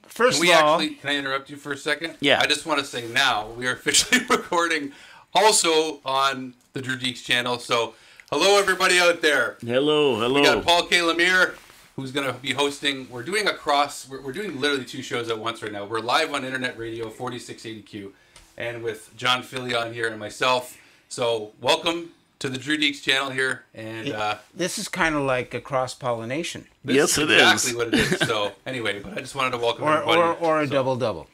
First of all, can I interrupt you for a second? Yeah. I just want to say now we are officially recording also on the Drew Deeks channel. So, hello everybody out there. Hello. We got Paul K. Lemire, who's going to be hosting. We're doing we're doing literally 2 shows at once right now. We're live on internet radio, 4680Q, and with John Philly on here and myself. So, welcome to the Drew Deeks channel here, and this is kind of like a cross-pollination. Yes, it is. Exactly what it is. So, anyway, but I just wanted to welcome everybody. Or a double-double.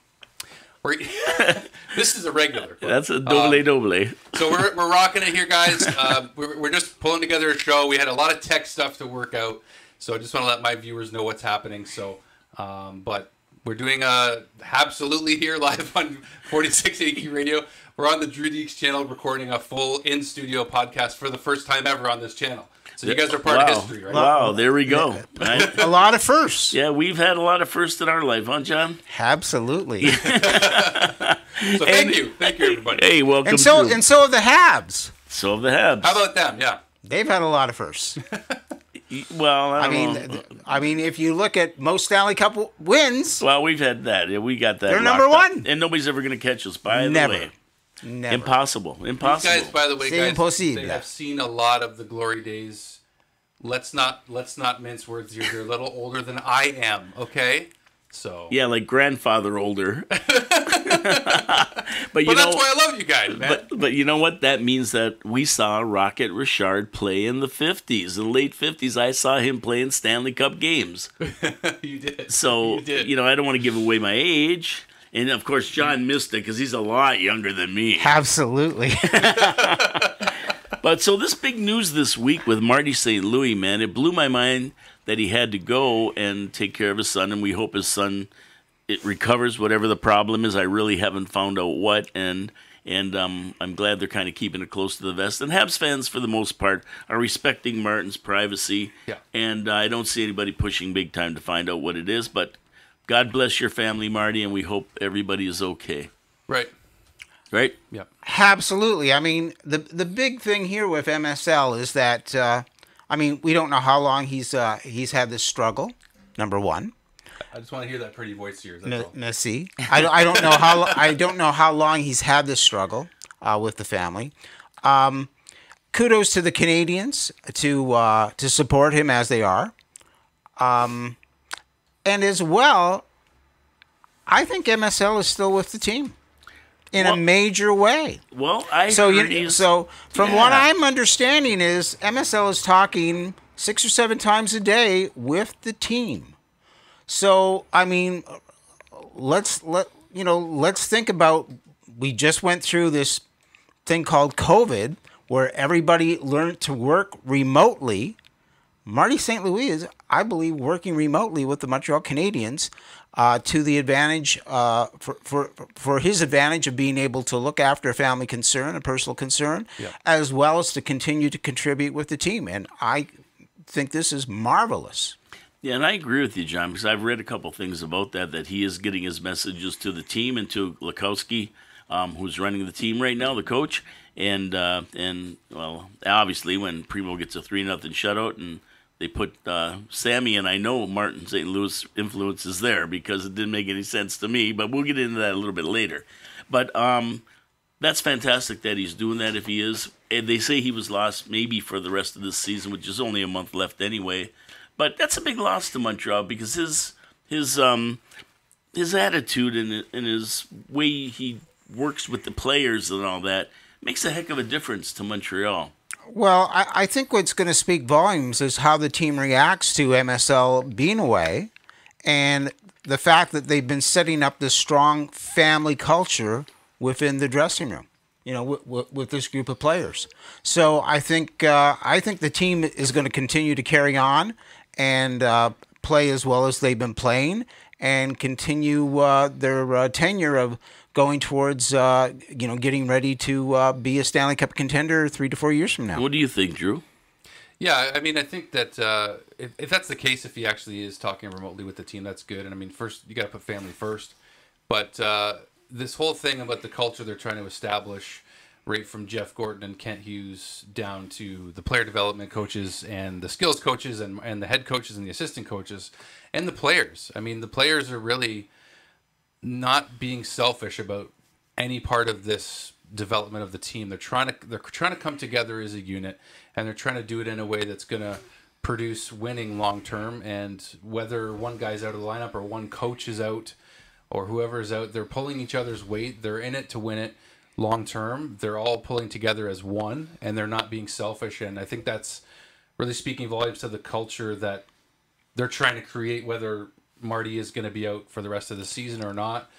This is a regular. That's a double. So we're rocking it here, guys. We're just pulling together a show. We had a lot of tech stuff to work out, so I just want to let my viewers know what's happening. So, but we're doing absolutely here live on 4680 Radio. We're on the Drew Deeks channel recording a full in-studio podcast for the first time ever on this channel. So you guys are part of history, right? Wow, there we go. Right? A lot of firsts. Yeah, we've had a lot of firsts in our life, huh, John? Absolutely. So thank you, everybody. Hey, welcome. And so have the Habs. So have the Habs. How about them? Yeah, they've had a lot of firsts. Well, I don't know. I mean, if you look at most Stanley Cup wins, well, we've had that. Yeah, we got that. They're number one, and nobody's ever going to catch us. By the way, never. Impossible. These guys, by the way, impossible. They have seen a lot of the glory days. Let's not mince words here. They're a little older than I am. Okay. So yeah, like grandfather older. But that's why I love you guys, man. But you know what? That means that we saw Rocket Richard play in the 50s, in the late 50s. I saw him play in Stanley Cup games. You did. So, you did. You know, I don't want to give away my age. And, of course, John missed it because he's a lot younger than me. Absolutely. But so this big news this week with Marty St. Louis, man, it blew my mind that he had to go and take care of his son, and we hope his son recovers whatever the problem is. I really haven't found out what, and I'm glad they're kind of keeping it close to the vest. And Habs fans, for the most part, are respecting Martin's privacy, and I don't see anybody pushing big time to find out what it is, but God bless your family, Marty, and we hope everybody is okay. Right? Yeah. Absolutely. I mean, the big thing here with MSL is that we don't know how long he's had this struggle. Number one. I just want to hear that pretty voice of yours. See, I don't know how long he's had this struggle with the family. Kudos to the Canadiens to support him as they are, and as well, I think MSL is still with the team. In a major way. Well, from what I'm understanding is MSL is talking 6 or 7 times a day with the team. So I mean, let's think about. We just went through this thing called COVID, where everybody learned to work remotely. Marty St. Louis is, I believe, working remotely with the Montreal Canadiens. To the advantage for his advantage of being able to look after a family concern, a personal concern, as well as to continue to contribute with the team. And I think this is marvelous. Yeah, and I agree with you, John, because I've read a couple things about that he is getting his messages to the team and to Slafkovsky, who's running the team right now, the coach. And well, obviously when Primo gets a 3-0 shutout and they put Sammy, and I know Martin St. Louis influence is there because it didn't make any sense to me, but we'll get into that a little bit later. But that's fantastic that he's doing that if he is. And they say he was lost maybe for the rest of this season, which is only a month left anyway. But that's a big loss to Montreal because his attitude and his way he works with the players and all that makes a heck of a difference to Montreal. Well, I think what's going to speak volumes is how the team reacts to MSL being away and the fact that they've been setting up this strong family culture within the dressing room, with this group of players. So I think the team is going to continue to carry on and play as well as they've been playing and continue their tenure of going towards, getting ready to be a Stanley Cup contender 3 to 4 years from now. What do you think, Drew? Yeah, I mean, I think that if that's the case, if he actually is talking remotely with the team, that's good. And I mean, first, you got to put family first. But this whole thing about the culture they're trying to establish, right from Jeff Gordon and Kent Hughes down to the player development coaches and the skills coaches and the head coaches and the assistant coaches and the players. I mean, the players are really not being selfish about any part of this development of the team. They're trying to come together as a unit, and they're trying to do it in a way that's going to produce winning long term. And whether one guy's out of the lineup or one coach is out or whoever is out, they're pulling each other's weight. They're in it to win it long term. They're all pulling together as one, and they're not being selfish. And I think that's really speaking volumes to the culture that they're trying to create, whether Marty is going to be out for the rest of the season or not.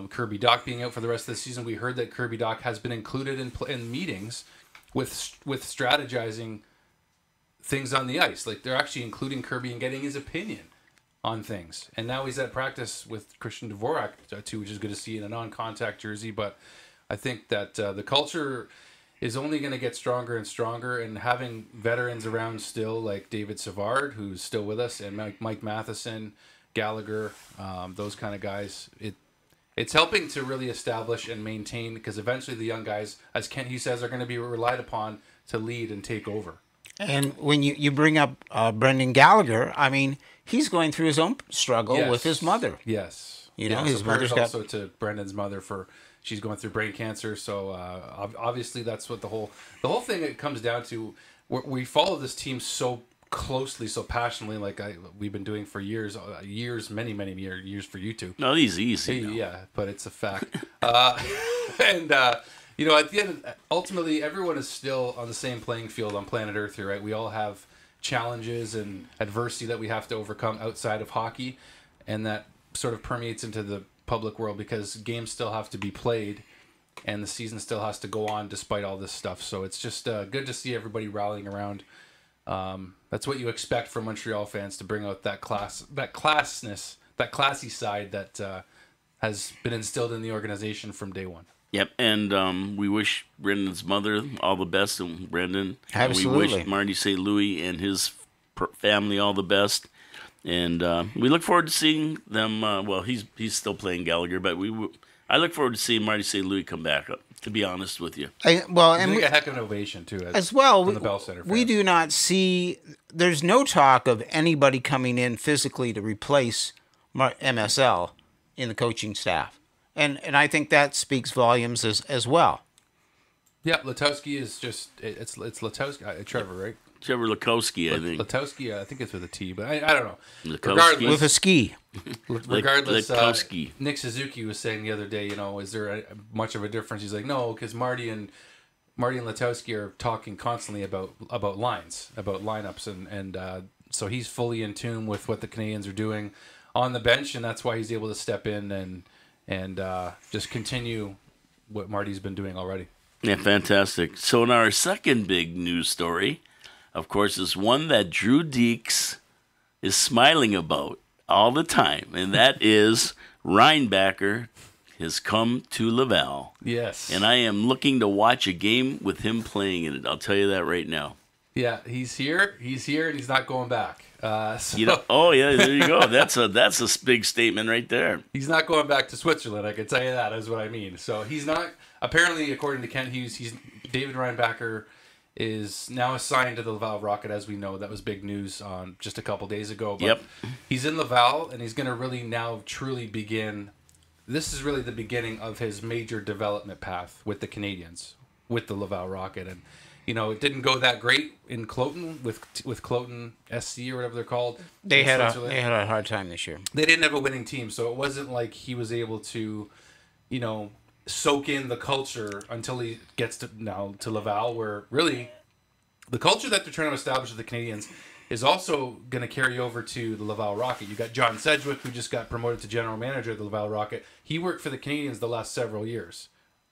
Kirby Dach being out for the rest of the season. We heard that Kirby Dach has been included in meetings with strategizing things on the ice. Like, they're actually including Kirby and getting his opinion on things. And now he's at practice with Christian Dvorak too, which is good to see in a non-contact jersey. But I think that the culture is only going to get stronger and stronger, and having veterans around still, like David Savard, who's still with us, and Mike Matheson, Gallagher, those kind of guys, it's helping to really establish and maintain, because eventually the young guys, as Kent Hughes says, are going to be relied upon to lead and take over. And when you bring up Brendan Gallagher, I mean, he's going through his own struggle with his mother. Yes. You know, his mother's also to Brendan's mother she's going through brain cancer. So obviously that's what the whole thing it comes down to. We follow this team so closely, so passionately, like we've been doing for years, many years for you two. No, these easy. Yeah, but it's a fact. And you know, at the end, ultimately, everyone is still on the same playing field on planet Earth here, right? We all have challenges and adversity that we have to overcome outside of hockey, and that sort of permeates into the public world because games still have to be played and the season still has to go on despite all this stuff. So it's just good to see everybody rallying around. That's what you expect from Montreal fans, to bring out that classness, that classy side that has been instilled in the organization from day one. Yep, and we wish Brendan's mother all the best, and Brendan. Absolutely. We wish Marty St. Louis and his family all the best, and we look forward to seeing them. Well, he's still playing Gallagher, but I look forward to seeing Marty St. Louis come back up. To be honest with you, and a heck of an ovation too, as well. From the Bell Center fans. We do not see. There's no talk of anybody coming in physically to replace MSL in the coaching staff. And I think that speaks volumes as well. Yeah, Latowski is just it's Latowski, Trevor, right? Trevor Lakowski, I think. Latowski, I think it's with a T, but I don't know. Regardless, with a ski. Regardless, Nick Suzuki was saying the other day, you know, is there much of a difference? He's like, no, because Marty and Latowski are talking constantly about lines, about lineups, and so he's fully in tune with what the Canadiens are doing on the bench, and that's why he's able to step in and just continue what Marty's been doing already. Yeah, fantastic. So in our second big news story, of course, is one that Drew Deeks is smiling about all the time, and that is Reinbacher has come to Laval. Yes. And I am looking to watch a game with him playing in it. I'll tell you that right now. Yeah, he's here, and he's not going back. Oh yeah, there you go. That's a big statement right there. He's not going back to Switzerland. I can tell you that is what I mean. So he's not. Apparently, according to Kent Hughes, David Reinbacher is now assigned to the Laval Rocket. As we know, that was big news just a couple days ago. But yep. He's in Laval, and he's going to really now truly begin. This is really the beginning of his major development path with the Canadiens, with the Laval Rocket, and. You know, it didn't go that great in Cloton with Cloton SC or whatever they're called. They had a hard time this year. They didn't have a winning team, so it wasn't like he was able to, you know, soak in the culture until he gets to Laval, where really the culture that they're trying to establish with the Canadiens is also going to carry over to the Laval Rocket. You got John Sedgwick, who just got promoted to general manager of the Laval Rocket. He worked for the Canadiens the last several years.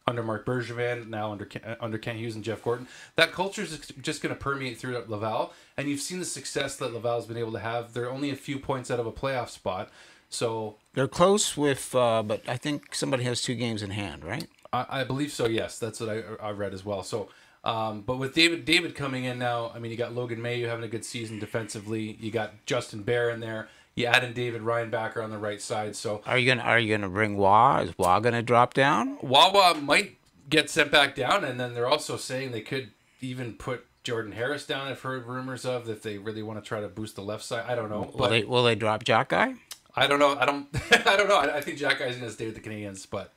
Under Marc Bergevin, now under Kent Hughes and Jeff Gordon. That culture is just going to permeate through Laval, and you've seen the success that Laval's been able to have. They're only a few points out of a playoff spot, so they're close with. But I think somebody has 2 games in hand, right? I believe so. Yes, that's what I read as well. So, but with David coming in now, I mean, you got Logan Mailloux having a good season defensively. You got Justin Bear in there. You add in David Reinbacher on the right side. So are you gonna bring Wah? Is Wah gonna drop down? Wawa might get sent back down, and then they're also saying they could even put Jordan Harris down. I've heard rumors of if they really want to try to boost the left side. I don't know. Will they drop Jack Guy? I don't know. I don't know. I think Jack Guy's going to stay with the Canadiens, but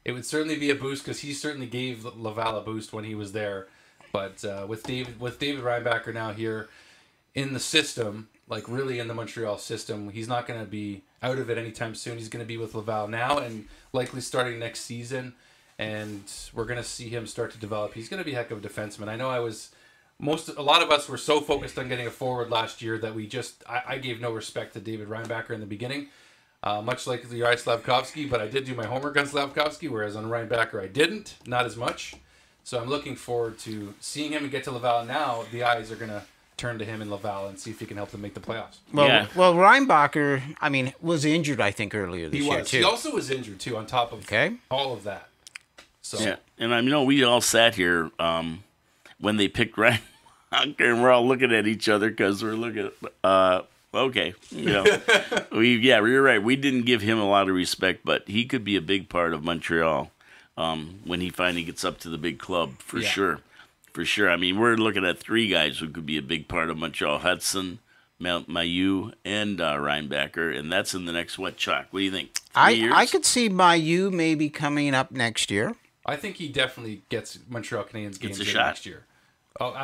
it would certainly be a boost because he certainly gave Laval a boost when he was there. But with David Reinbacher now here in the system, like really in the Montreal system, he's not going to be out of it anytime soon. He's going to be with Laval now and likely starting next season. And we're going to see him start to develop. He's going to be a heck of a defenseman. I know a lot of us were so focused on getting a forward last year that I gave no respect to David Reinbacher in the beginning, much like the Slafkovsky, but I did do my homework on Slafkovsky, whereas on Reinbacher I didn't, not as much. So I'm looking forward to seeing him and get to Laval. Now the eyes are going to turn to him in Laval and see if he can help them make the playoffs. Well, Reinbacher, I mean, was injured, I think, earlier this year, too. He also was injured, too, on top of all of that. So. Yeah, and I know we all sat here when they picked Reinbacher, and we're all looking at each other because we're looking at, okay, you're right. We didn't give him a lot of respect, but he could be a big part of Montreal when he finally gets up to the big club, for sure. For sure. I mean, we're looking at three guys who could be a big part of Montreal: Hudson, Mailloux, and Reinbacher, and that's in the next Chuck? What do you think? 3 years? I could see Mailloux maybe coming up next year. I think he definitely gets Montreal Canadiens games in shot next year. Oh,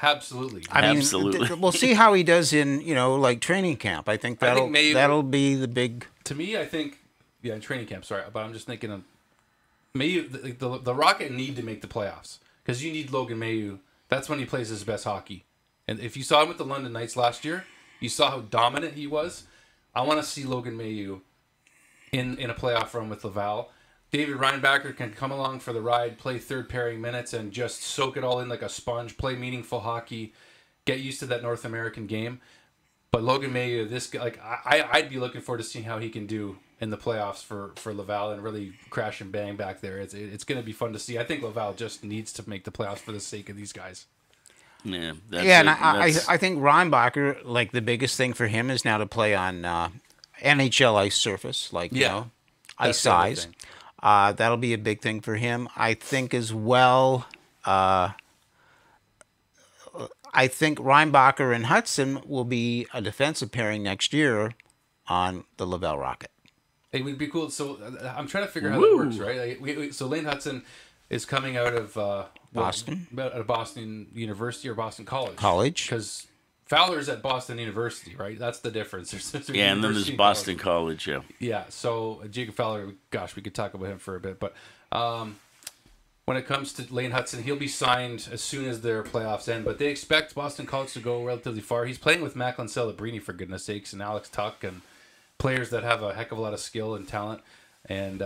absolutely. Absolutely. We'll see how he does in, like training camp. I think that'll be the big. To me, I think in training camp. Sorry, but I'm just thinking of Mailloux. The Rocket need to make the playoffs because you need Logan Mailloux. That's when he plays his best hockey. And if you saw him with the London Knights last year, you saw how dominant he was. I want to see Logan Mailloux in a playoff run with Laval. David Reinbacher can come along for the ride, play third pairing minutes, and just soak it all in like a sponge, play meaningful hockey, get used to that North American game. But Logan Mailloux, this guy, I'd be looking forward to seeing how he can do in the playoffs for Laval and really crash and bang back there. It's going to be fun to see. I think Laval just needs to make the playoffs for the sake of these guys. Yeah, I think Reinbacher, like the biggest thing for him is now to play on NHL ice surface, ice size. That'll be a big thing for him. I think as well. I think Reinbacher and Hudson will be a defensive pairing next year on the Laval Rocket. It would be cool. So I'm trying to figure out how that works, right? So Lane Hudson is coming out of Boston, out of Boston University or Boston College. Because Fowler's at Boston University, right? That's the difference. There's and then there's Boston College, Yeah, so Jacob Fowler, gosh, we could talk about him for a bit. But when it comes to Lane Hudson, he'll be signed as soon as their playoffs end. But they expect Boston College to go relatively far. He's playing with Macklin Celebrini, for goodness sakes, and Alex Tuck, and players that have a heck of a lot of skill and talent. And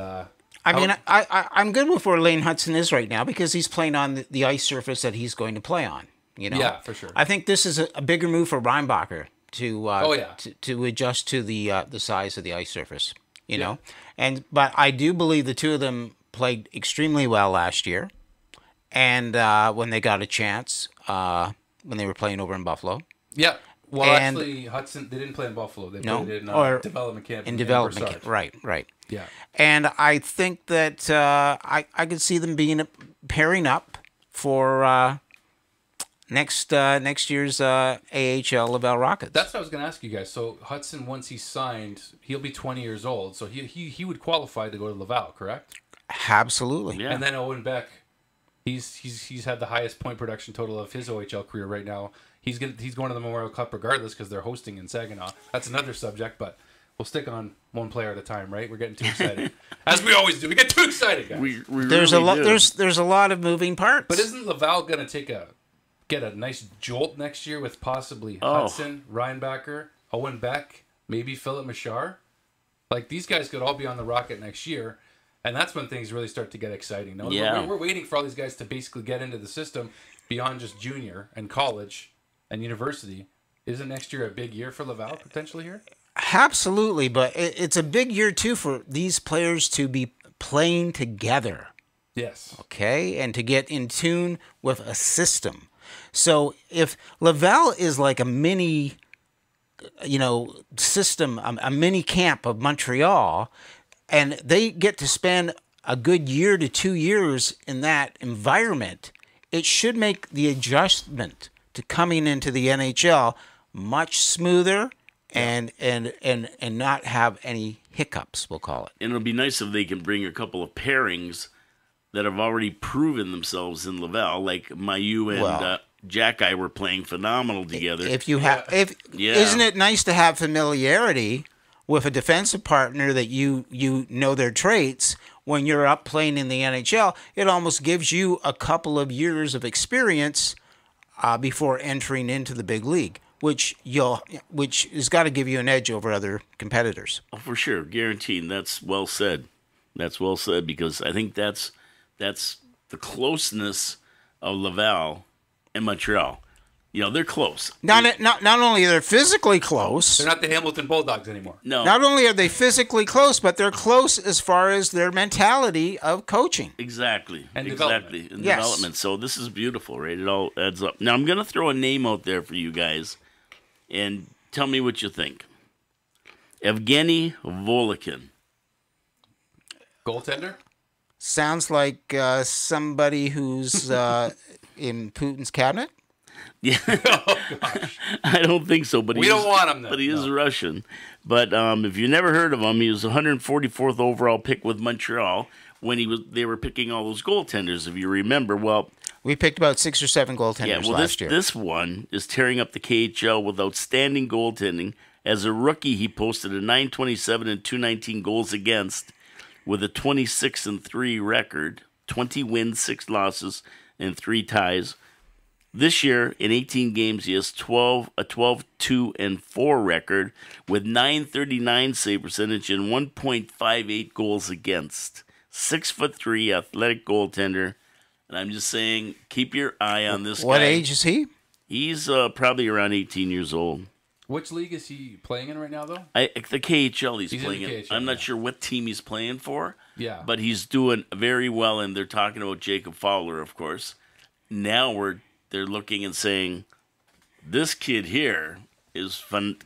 I'm good with where Lane Hudson is right now because he's playing on the ice surface that he's going to play on. Yeah, for sure. I think this is a bigger move for Reinbacher to adjust to the size of the ice surface. You know, but I do believe the two of them played extremely well last year, and when they got a chance, when they were playing over in Buffalo. Yeah. Well, actually, Hudson, they didn't play in Buffalo. They played in development camp. In development camp, right. Yeah. And I think that I could see them pairing up for next year's AHL Laval Rockets. That's what I was going to ask you guys. So Hudson, once he's signed, he'll be 20 years old. So he would qualify to go to Laval, correct? Absolutely. Yeah. And then Owen Beck, he's had the highest point production total of his OHL career right now. He's going to the Memorial Cup regardless because they're hosting in Saginaw. That's another subject, but we'll stick on one player at a time, right? We're getting too excited, as we always do. We get too excited, guys. We there's really do. There's a lot of moving parts. But isn't Laval going to get a nice jolt next year with possibly Hudson, Reinbacher, Owen Beck, maybe Philip Machar? Like these guys could all be on the Rocket next year. And that's when things really start to get exciting. No, we're waiting for all these guys to basically get into the system beyond just junior and college and university. Isn't next year a big year for Laval potentially here? Absolutely, but it's a big year too for these players to be playing together. Yes. Okay, and to get in tune with a system. So if Laval is like a mini, system, a mini camp of Montreal, and they get to spend a good year to 2 years in that environment, it should make the adjustment to coming into the NHL much smoother and not have any hiccups, we'll call it. And it'll be nice if they can bring a couple of pairings that have already proven themselves in Laval, like Mayu and Jack were playing phenomenal together. Isn't it nice to have familiarity with a defensive partner that you know their traits when you're up playing in the NHL? It almost gives you a couple of years of experience before entering into the big league, which has got to give you an edge over other competitors. Oh, for sure, guaranteed. That's well said. That's well said, because I think that's the closeness of Laval and Montreal. You know, they're close. Not only are they physically close. They're not the Hamilton Bulldogs anymore. No. Not only are they physically close, but they're close as far as their mentality of coaching. Exactly. And exactly. development. And Yes. development. So this is beautiful, right? It all adds up. Now I'm going to throw a name out there for you guys, and tell me what you think. Yevgeni Volokhin. Goaltender? Sounds like somebody who's in Putin's cabinet. Yeah, Oh, gosh. I don't think so. But We don't want him, then. But he is Russian. But if you never heard of him, he was the 144th overall pick with Montreal when they were picking all those goaltenders. If you remember, well, We picked about 6 or 7 goaltenders last year. This one is tearing up the KHL with outstanding goaltending. As a rookie, he posted a .927 and .219 goals against, with a 26-3 record, 20 wins, 6 losses, and 3 ties. This year, in 18 games, he has a 12-2-4 record with .939 save percentage and 1.58 goals against. 6'3", athletic goaltender. And I'm just saying, keep your eye on this guy. What age is he? He's probably around 18 years old. Which league is he playing in right now, though? The KHL he's in playing the in. KHL, I'm not sure what team he's playing for. Yeah. But he's doing very well, and they're talking about Jacob Fowler, of course. Now they're looking and saying, this kid here is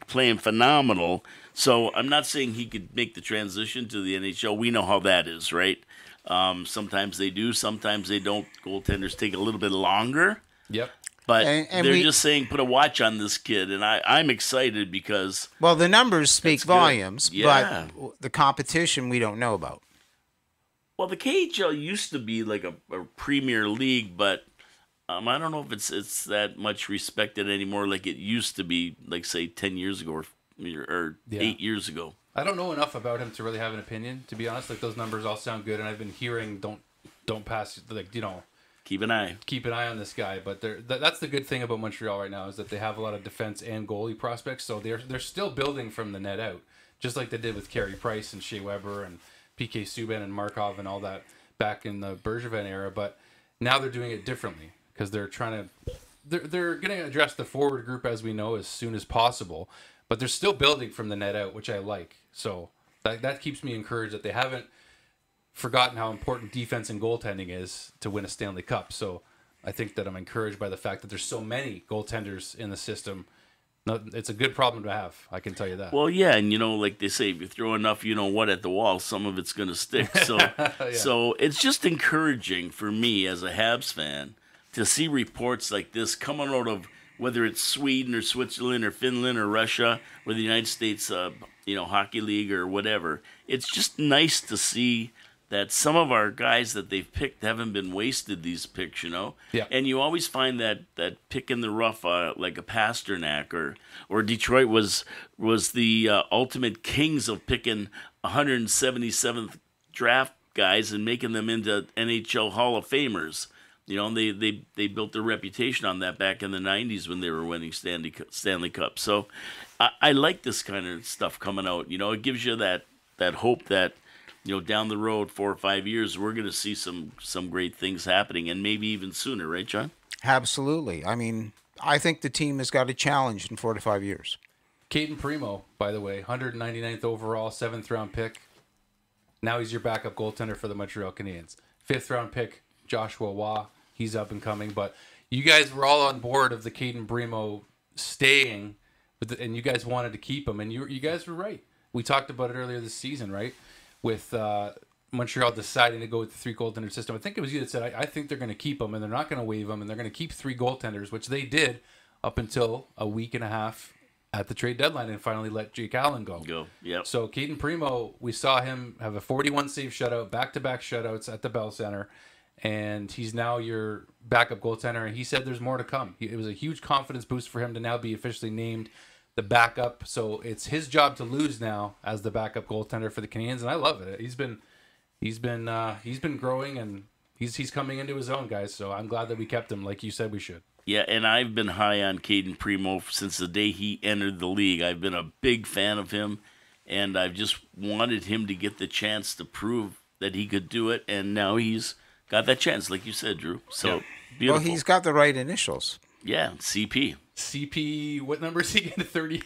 playing phenomenal. So I'm not saying he could make the transition to the NHL. We know how that is, right? Sometimes they do, sometimes they don't. Goaltenders take a little bit longer. Yep. But And they're just saying, put a watch on this kid. And I'm excited because... Well, the numbers speak volumes, Yeah. but the competition we don't know about. Well, the KHL used to be like a premier league, but I don't know if it's that much respected anymore like it used to be, like, say, 10 years ago or 8 years ago. I don't know enough about him to really have an opinion, to be honest. Like, those numbers all sound good, and I've been hearing don't pass, like, Keep an eye. keep an eye on this guy. But that's the good thing about Montreal right now, is that they have a lot of defense and goalie prospects, so they're still building from the net out, just like they did with Carey Price and Shea Weber and PK Subban and Markov and all that back in the Bergevin era. But now they're doing it differently because they're trying to they're going to address the forward group, as we know, as soon as possible. But they're still building from the net out, which I like. So that keeps me encouraged that they haven't forgotten how important defense and goaltending is to win a Stanley Cup. So I think that I'm encouraged by the fact that there's so many goaltenders in the system. It's a good problem to have, I can tell you that. Well, yeah, and like they say, if you throw enough, at the wall, some of it's going to stick. So, So it's just encouraging for me as a Habs fan to see reports like this coming out of whether it's Sweden or Switzerland or Finland or Russia or the United States, Hockey League or whatever. It's just nice to see that some of our guys that they've picked haven't been wasted, these picks, Yeah. And you always find that pick in the rough, like a Pasternak or Detroit was the ultimate kings of picking 177th draft guys and making them into NHL Hall of Famers. They built their reputation on that back in the 90s when they were winning Stanley Cup. So I like this kind of stuff coming out. It gives you that hope that, down the road 4 or 5 years, we're going to see some great things happening, and maybe even sooner, right, John? Absolutely. I mean, I think the team has got a challenge in 4 to 5 years. Caden Primo, by the way, 199th overall, 7th round pick. Now he's your backup goaltender for the Montreal Canadiens. 5th round pick, Joshua Waugh. He's up and coming. But you guys were all on board of the Caden Primo staying, and you guys wanted to keep him, and you guys were right. We talked about it earlier this season, right? With Montreal deciding to go with the 3 goaltender system. I think it was you that said, I think they're going to keep them and they're not going to waive them and they're going to keep 3 goaltenders, which they did up until a week and a half at the trade deadline and finally let Jake Allen go. Yep. So Caden Primo, we saw him have a 41 save shutout, back-to-back shutouts at the Bell Center, and he's now your backup goaltender. And he said there's more to come. It was a huge confidence boost for him to now be officially named the backup. So it's his job to lose now as the backup goaltender for the Canadiens, and I love it. He's been growing and he's coming into his own, guys. So I'm glad that we kept him, like you said we should. Yeah, and I've been high on Caden Primo since the day he entered the league. I've been a big fan of him, and I've just wanted him to get the chance to prove that he could do it, and now he's got that chance, like you said, Drew. So, beautiful. Well, he's got the right initials. Yeah, CP. CP, what number is he getting? 30?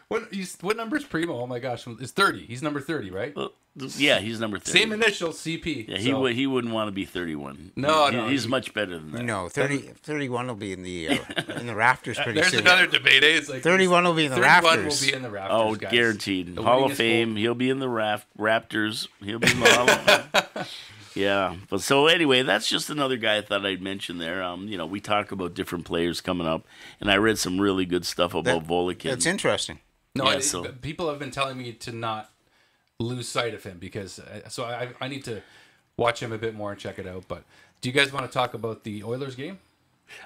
What number is Primo? Oh my gosh, it's 30. He's number 30, right? Well, yeah, he's number 30. Same initials, CP. Yeah, so. he wouldn't want to be 31. No, he's much better than that. No, 31 will be in the rafters pretty There's soon. another debate. It's like 31 will be in the 31 rafters. will be in the rafters. Oh, guys. guaranteed. The Hall of winningest Fame. He'll be in the Raptors. He'll be in the Hall of Fame. Yeah. But so anyway, that's just another guy I thought I'd mention there. We talk about different players coming up, and I read some really good stuff about Volokhin. That's interesting. No, Yeah, people have been telling me to not lose sight of him because I need to watch him a bit more and check it out. But do you guys want to talk about the Oilers game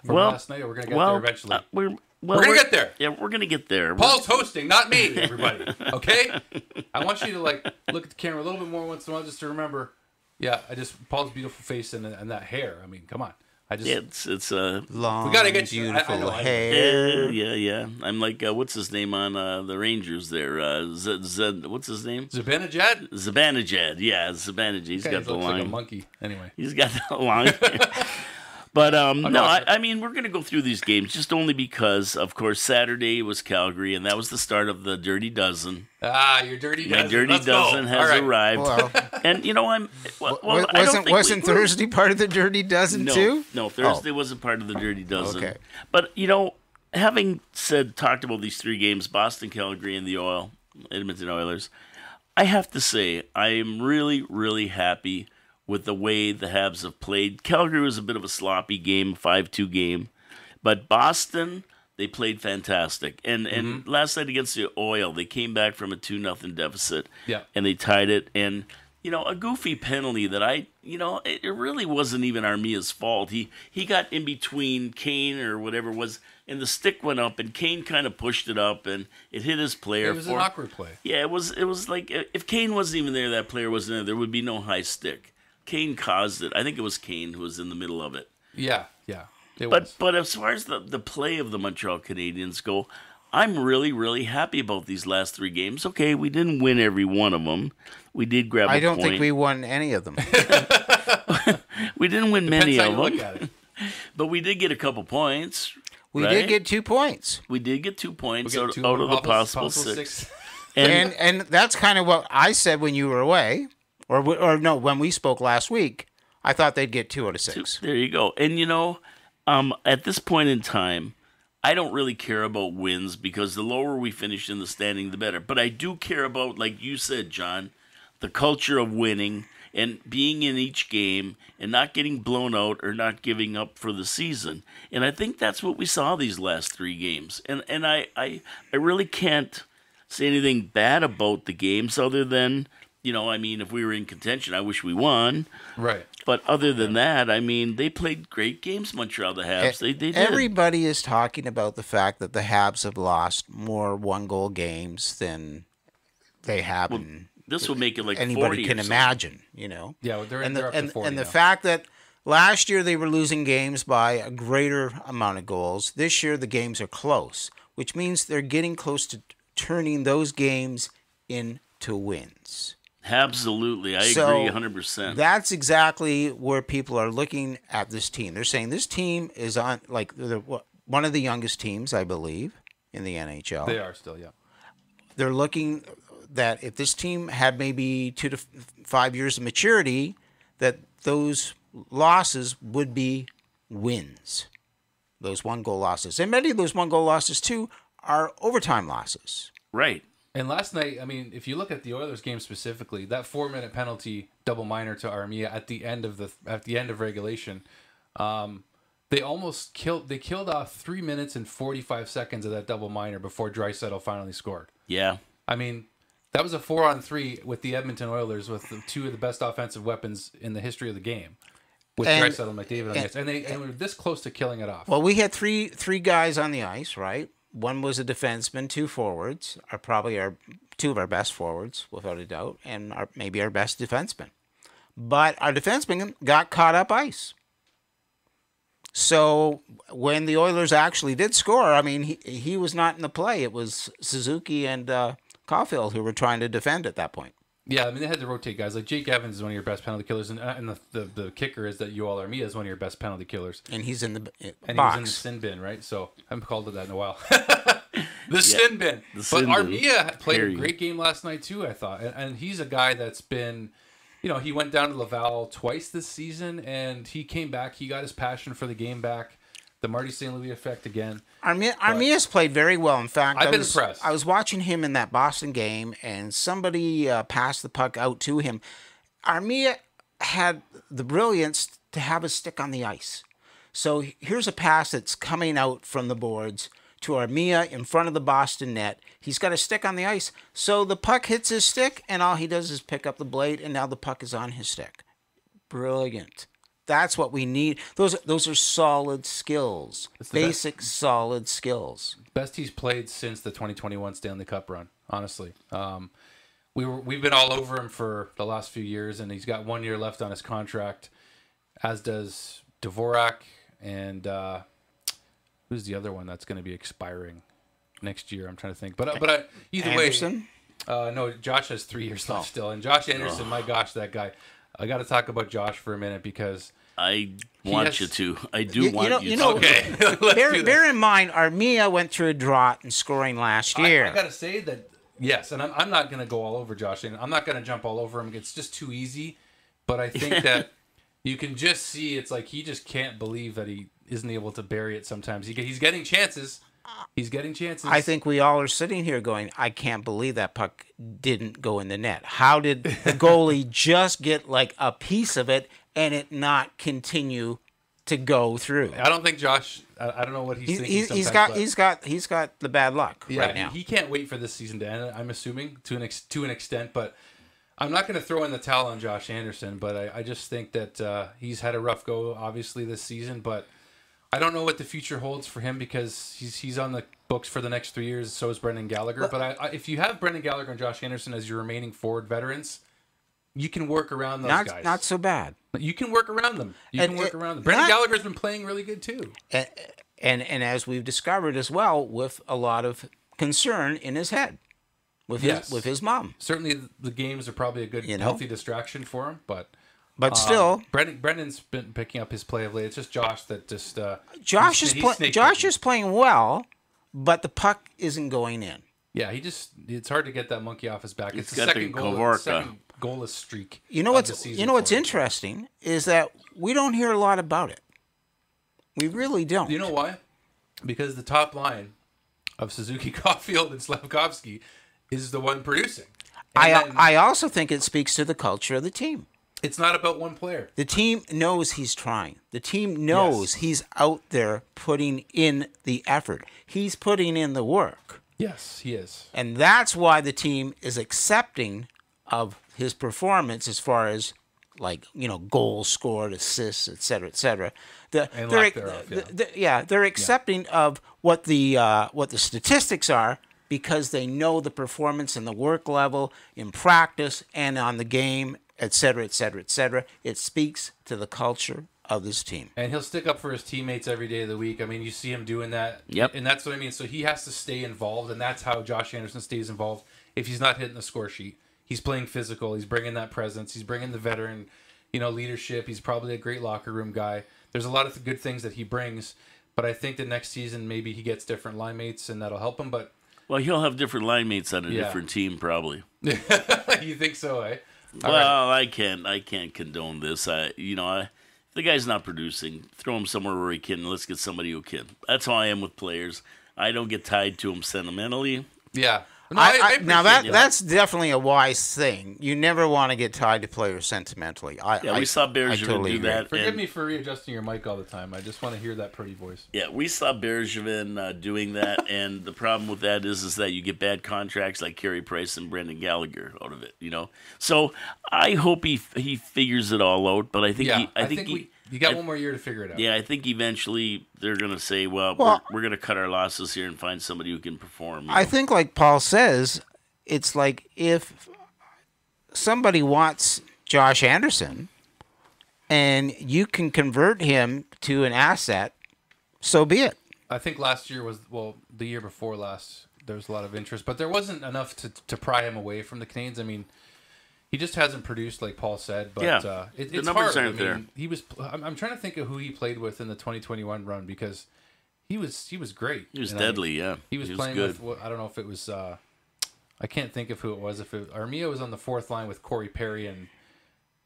from last night, or we're going to get there eventually? We're going to get there. Yeah, we're going to get there. Paul's hosting, not me, everybody. Okay? I want you to look at the camera a little bit more once in a while just to remember. Yeah, Paul's beautiful face and that hair. I mean, come on. It's a long, we gotta get you. beautiful I know. hair. Yeah. I'm like, what's his name on the Rangers there? What's his name? Zibanejad? Zibanejad. Yeah, Zibanejad. He's got the looks line. like a monkey. Anyway. He's got the line. But I mean, we're going to go through these games just only because, of course, Saturday was Calgary, and that was the start of the Dirty Dozen. Your Dirty Dozen. My Dirty Dozen has arrived. Well, and wasn't Thursday part of the Dirty Dozen too? No, Thursday wasn't part of the Dirty Dozen. Okay. But, having talked about these 3 games, Boston, Calgary, and the Edmonton Oilers, I have to say I am really, really happy with the way the Habs have played. Calgary was a bit of a sloppy game, 5-2 game. But Boston, they played fantastic. And last night against the Oil, they came back from a 2-0 deficit. Yeah. And they tied it. And, a goofy penalty that it really wasn't even Armia's fault. He got in between Kane or whatever it was, and the stick went up, and Kane kind of pushed it up, and it hit his player. It was an awkward play. Yeah, it was like if Kane wasn't even there, that player wasn't there would be no high stick. Kane caused it. I think it was Kane who was in the middle of it. Yeah. But as far as the play of the Montreal Canadiens go, I'm really, really happy about these last 3 games. Okay, we didn't win every one of them. We did grab a point. I don't think we won any of them. We didn't win many of them. Look at it. But we did get a couple points. We did get 2 points. We did get 2 points out two of the possible 6. And that's kind of what I said when you were away. Or no, when we spoke last week, I thought they'd get 2 out of 6. There you go. And at this point in time, I don't really care about wins because the lower we finish in the standing, the better. But I do care about, like you said, John, the culture of winning and being in each game and not getting blown out or not giving up for the season. And I think that's what we saw these last 3 games. And I really can't say anything bad about the games other than, if we were in contention, I wish we won. Right. But other than that, they played great games, Montreal, the Habs. They did. Everybody is talking about the fact that the Habs have lost more 1-goal games than they have in this would make it like anybody 40 can or imagine, Yeah, they're and up to 40 and the now. fact that last year they were losing games by a greater amount of goals. This year the games are close, which means they're getting close to turning those games into wins. Absolutely. I agree 100%. That's exactly where people are looking at this team. They're saying this team is on one of the youngest teams, I believe, in the NHL. They are still, yeah. They're looking that if this team had maybe 2 to 5 years of maturity, that those losses would be wins. Those 1-goal losses. And many of those 1-goal losses, too, are overtime losses. Right. And last night, I mean, if you look at the Oilers game specifically, that 4-minute penalty double minor to Armia at the end of regulation, they almost killed off 3 minutes and 45 seconds of that double minor before Draisaitl finally scored. Yeah. I mean, that was a 4-on-3 with the Edmonton Oilers with two of the best offensive weapons in the history of the game. With Draisaitl and McDavid on the ice. And they were this close to killing it off. Well, we had three guys on the ice, right? One was a defenseman, 2 forwards, are probably two of our best forwards, without a doubt, and maybe our best defenseman. But our defenseman got caught up ice. So when the Oilers actually did score, I mean, he was not in the play. It was Suzuki and Caufield who were trying to defend at that point. Yeah, I mean, they had to rotate guys. Like, Jake Evans is one of your best penalty killers, and the kicker is that Yoel Armia is one of your best penalty killers. And he's in the box. He was in the sin bin, right? So I haven't called it that in a while. Sin bin. But Armia played a great game last night, too, I thought. And he's a guy that's been, he went down to Laval twice this season, and he came back. He got his passion for the game back. The Marty St. Louis effect again. Armia's played very well. In fact, I've been impressed. I was watching him in that Boston game, and somebody passed the puck out to him. Armia had the brilliance to have a stick on the ice. So here's a pass that's coming out from the boards to Armia in front of the Boston net. He's got a stick on the ice. So the puck hits his stick, and all he does is pick up the blade, and now the puck is on his stick. Brilliant. That's what we need. Those are solid skills. Basic solid skills. Best he's played since the 2021 Stanley Cup run, honestly. We've been all over him for the last few years, and he's got 1 year left on his contract, as does Dvorak, and who's the other one that's going to be expiring next year? I'm trying to think. But either Anderson? way, no, Josh has 3 years left still, and Josh Anderson, my gosh, that guy. I got to talk about Josh for a minute because I want you to. I do want you to. Okay. Bear in mind, Armia went through a drought in scoring last year. I got to say that, yes, and I'm not going to go all over Josh. And I'm not going to jump all over him. It's just too easy. But I think that you can just see it's like he just can't believe that he isn't able to bury it sometimes. He's getting chances. He's getting chances. I think we all are sitting here going, I can't believe that puck didn't go in the net. How did the goalie just get like a piece of it and it not continue to go through? I don't think Josh. I don't know what he's thinking. He's got the bad luck right now. He can't wait for this season to end. I'm assuming to an extent, but I'm not going to throw in the towel on Josh Anderson. But I just think that he's had a rough go, obviously, this season, but. I don't know what the future holds for him because he's on the books for the next 3 years. So is Brendan Gallagher. But if you have Brendan Gallagher and Josh Anderson as your remaining forward veterans, you can work around those guys. Not so bad. You can work around them. Brendan Gallagher's been playing really good too. And as we've discovered as well, with a lot of concern in his head, with his mom. Certainly, the games are probably a good, healthy distraction for him, But still, Brendan's been picking up his play of late. It's just Josh that just Josh is playing well, but the puck isn't going in. Yeah, it's hard to get that monkey off his back. It's the second goalless streak. You know what's interesting is that we don't hear a lot about it. We really don't. You know why? Because the top line of Suzuki, Caufield, and Slafkovsky is the one producing. I also think it speaks to the culture of the team. It's not about one player. The team knows he's trying. The team knows he's out there putting in the effort. He's putting in the work. Yes, he is. And that's why the team is accepting of his performance as far as, goals scored, assists, et cetera, et cetera. They're accepting of what the statistics are because they know the performance and the work level in practice and on the game, et cetera, et cetera, et cetera. It speaks to the culture of this team. And he'll stick up for his teammates every day of the week. I mean, you see him doing that. Yep. And that's what I mean. So he has to stay involved, and that's how Josh Anderson stays involved. If he's not hitting the score sheet, he's playing physical. He's bringing that presence. He's bringing the veteran, leadership. He's probably a great locker room guy. There's a lot of good things that he brings, but I think that next season maybe he gets different line mates, and that'll help him. But he'll have different line mates on a different team, probably. You think so, eh? Well, I can't condone this. The guy's not producing. Throw him somewhere where he can. Let's get somebody who can. That's how I am with players. I don't get tied to him sentimentally. Yeah. No, I now appreciate that's definitely a wise thing. You never want to get tied to players sentimentally. We saw Bergevin totally do agree. that. Forgive me for readjusting your mic all the time. I just want to hear that pretty voice. Yeah, we saw Bergevin doing that, and the problem with that is that you get bad contracts like Carey Price and Brendan Gallagher out of it. So I hope he figures it all out. But I think you got one more year to figure it out. Yeah, I think eventually they're going to say, well, we're going to cut our losses here and find somebody who can perform. I think, like Paul says, it's like if somebody wants Josh Anderson and you can convert him to an asset, so be it. I think last year was, the year before last, there was a lot of interest, but there wasn't enough to pry him away from the Canadiens. I mean, he just hasn't produced, like Paul said, but it's the numbers hard. aren't there. He was. I'm trying to think of who he played with in the 2021 run because he was great. He was deadly. He was playing good. with. I don't know if it was. I can't think of who it was. If Armia was on the fourth line with Corey Perry and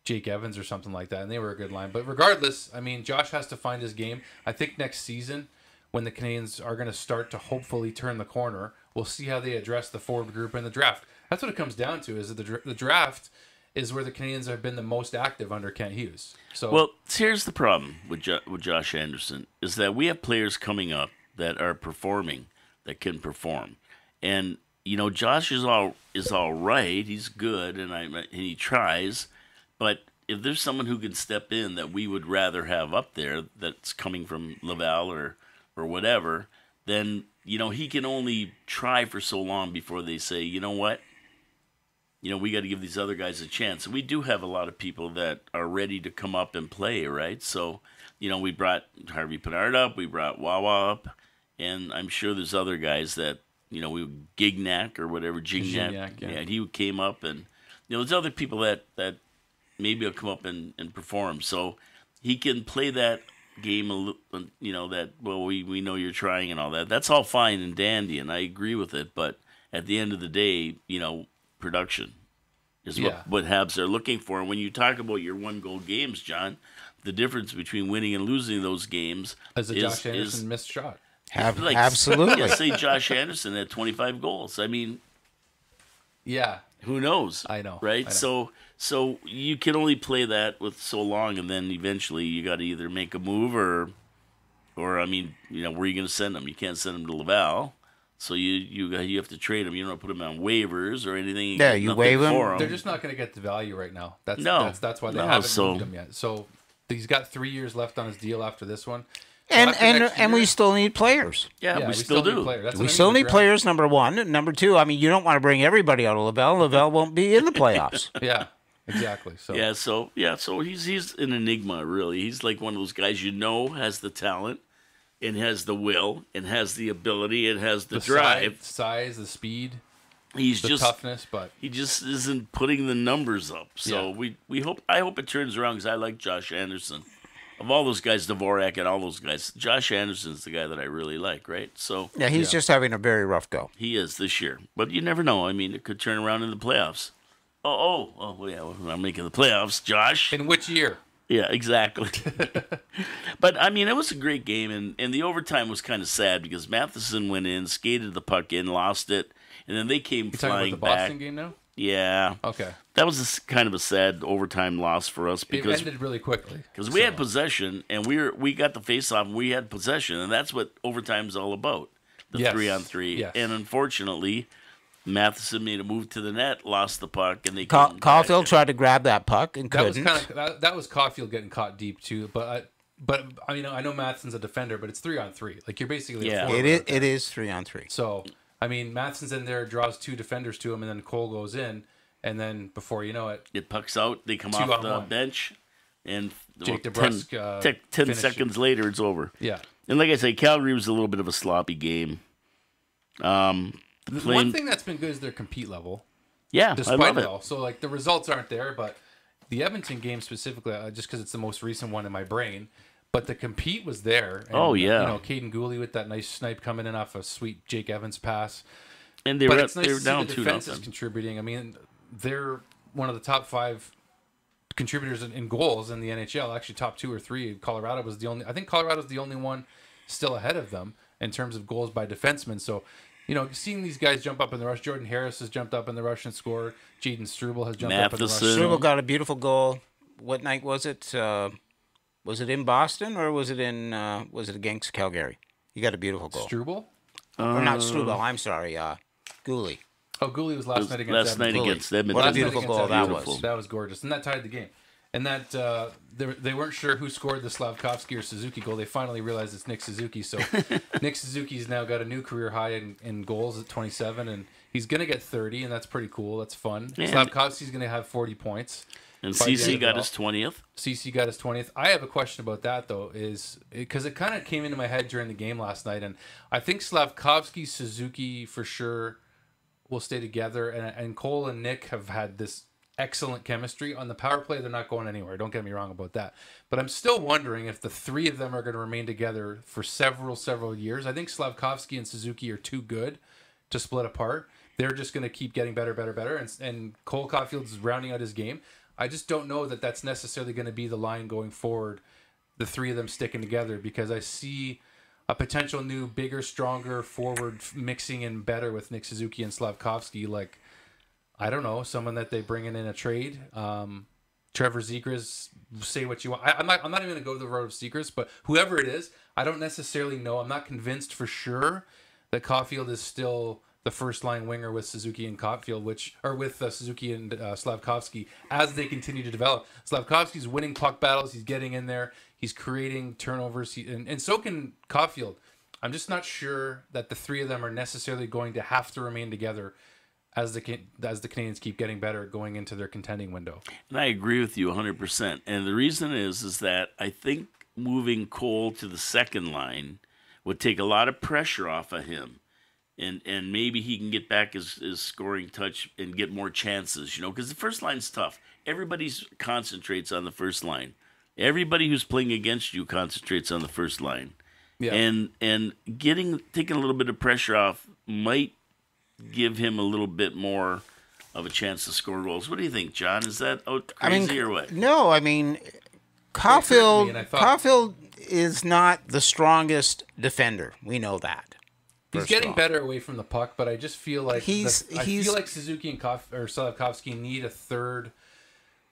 Jake Evans or something like that, and they were a good line. But regardless, I mean, Josh has to find his game. I think next season, when the Canadiens are going to start to hopefully turn the corner, we'll see how they address the forward group in the draft. That's what it comes down to. Is that the draft is where the Canadiens have been the most active under Kent Hughes. So here's the problem with Josh Anderson is that we have players coming up that are performing, that can perform, and Josh is all right. He's good, and he tries, but if there's someone who can step in that we would rather have up there, that's coming from Laval or whatever, then he can only try for so long before they say, you know what. We got to give these other guys a chance. And we do have a lot of people that are ready to come up and play, right? So, we brought Harvey Pinard up, we brought Wawa up, and I'm sure there's other guys that, Gignac or whatever, Gignac, he came up, and, there's other people that maybe will come up and perform. So he can play that game, we know you're trying and all that. That's all fine and dandy, and I agree with it, but at the end of the day, production is what Habs are looking for. And when you talk about your 1-goal games, John, the difference between winning and losing those games is Josh Anderson missed shot. Absolutely. Say Josh Anderson had 25 goals. I mean, who knows? I know, right? I know. So you can only play that with so long, and then eventually you got to either make a move or I mean, where are you going to send them? You can't send them to Laval. So you have to trade them. You don't put them on waivers or anything. Yeah, you waive them. They're just not going to get the value right now. That's why they haven't moved them yet. So he's got 3 years left on his deal after this one. So and we still need players. Yeah, we still do. We still need players, number one. And number two, I mean, you don't want to bring everybody out of Laval. Laval won't be in the playoffs. Yeah, exactly. So so he's an enigma, really. He's like one of those guys has the talent and has the will and has the ability and has the drive. Size, the speed. He's the toughness, but he just isn't putting the numbers up. So I hope it turns around because I like Josh Anderson. Of all those guys, Dvorak and all those guys, Josh Anderson's the guy that I really like, right? So he's just having a very rough go. He is this year, but you never know. I mean, it could turn around in the playoffs. I'm making the playoffs, Josh. In which year? Yeah, exactly. But I mean, it was a great game, and the overtime was kind of sad because Matheson went in, skated the puck in, lost it, and then they came flying back. The back. Boston game now? Yeah. Okay. That was kind of a sad overtime loss for us because it ended really quickly. Because we had possession and we got the face-off and we had possession, and that's what overtime's all about. The 3-on-3. Yes. And unfortunately, Matheson made a move to the net, lost the puck, and they Caufield tried to grab that puck and couldn't. That was Caufield getting caught deep too, but I mean, I know Matheson's a defender, but it's 3-on-3. Like you're basically it is 3-on-3. So I mean, Matheson's in there, draws 2 defenders to him, and then Cole goes in, and then before you know it, pucks out. They come off the bench, and Jake DeBrusk, 10 seconds later, it's over. Yeah, and like I say, Calgary was a little bit of a sloppy game. One thing that's been good is their compete level. Yeah, despite I love it. all. So like the results aren't there, but the Edmonton game specifically, just because it's the most recent one in my brain. But the compete was there. And, Caden Gooley with that nice snipe coming in off a sweet Jake Evans pass. And they were down 2-0. The defense is contributing. I mean, they're one of the top 5 contributors in goals in the NHL. Actually, top 2 or 3. Colorado was the only. I think Colorado's the only one still ahead of them in terms of goals by defensemen. So seeing these guys jump up in the rush. Jordan Harris has jumped up in the rush and scored. Jaden Struble has jumped up in the rush. Struble got a beautiful goal. What night was it? Was it in Boston or was it against Calgary? He got a beautiful goal. Struble? Or not Struble, I'm sorry. Gooley. Oh, Gooley was last night against Edmonton. What a beautiful goal that was. That was gorgeous. And that tied the game. And that they weren't sure who scored the Slafkovsky or Suzuki goal. They finally realized it's Nick Suzuki. So Nick Suzuki's now got a new career high in goals at 27, and he's going to get 30, and that's pretty cool. That's fun. Yeah. Slafkovsky's going to have 40 points. And CC got his 20th. CC got his 20th. I have a question about that, though, is because it kind of came into my head during the game last night, and I think Slafkovsky, Suzuki for sure will stay together, and Cole and Nick have had this excellent chemistry. On the power play, they're not going anywhere. Don't get me wrong about that. But I'm still wondering if the three of them are going to remain together for several years. I think Slafkovsky and Suzuki are too good to split apart. They're just going to keep getting better. And Cole Caufield's rounding out his game. I just don't know that that's necessarily going to be the line going forward, the three of them sticking together, because I see a potential new, bigger, stronger forward mixing in better with Nick Suzuki and Slafkovsky. Like, I don't know, someone that they bring in a trade. Trevor Zegras, say what you want. I'm not even going to go the road of Zegras, but whoever it is, I don't necessarily know. I'm not convinced for sure that Caufield is still the first line winger with Suzuki and Caufield, with Suzuki and Slafkovsky as they continue to develop. Slafkovsky's winning puck battles. He's getting in there. He's creating turnovers. And so can Caufield. I'm just not sure that the three of them are necessarily going to have to remain together as the Canadiens keep getting better going into their contending window. And I agree with you 100%. And the reason is that I think moving Cole to the second line would take a lot of pressure off of him. And maybe he can get back his scoring touch and get more chances, because the first line's tough. Everybody concentrates on the first line. Everybody who's playing against you concentrates on the first line. Yeah. And taking a little bit of pressure off might give him a little bit more of a chance to score goals. What do you think, John? Is that crazy or what? No, Caufield is not the strongest defender. We know that. He's getting better away from the puck, but I just feel like I feel like Suzuki and Slafkovsky need a third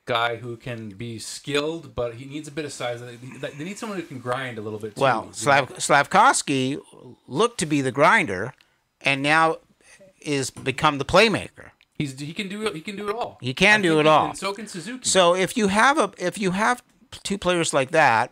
guy who can be skilled, but he needs a bit of size. They need someone who can grind a little bit too. Well, Slafkovsky looked to be the grinder, and now is become the playmaker. He can do it. He can do it all. He can do it all. And so can Suzuki. So if you have two players like that,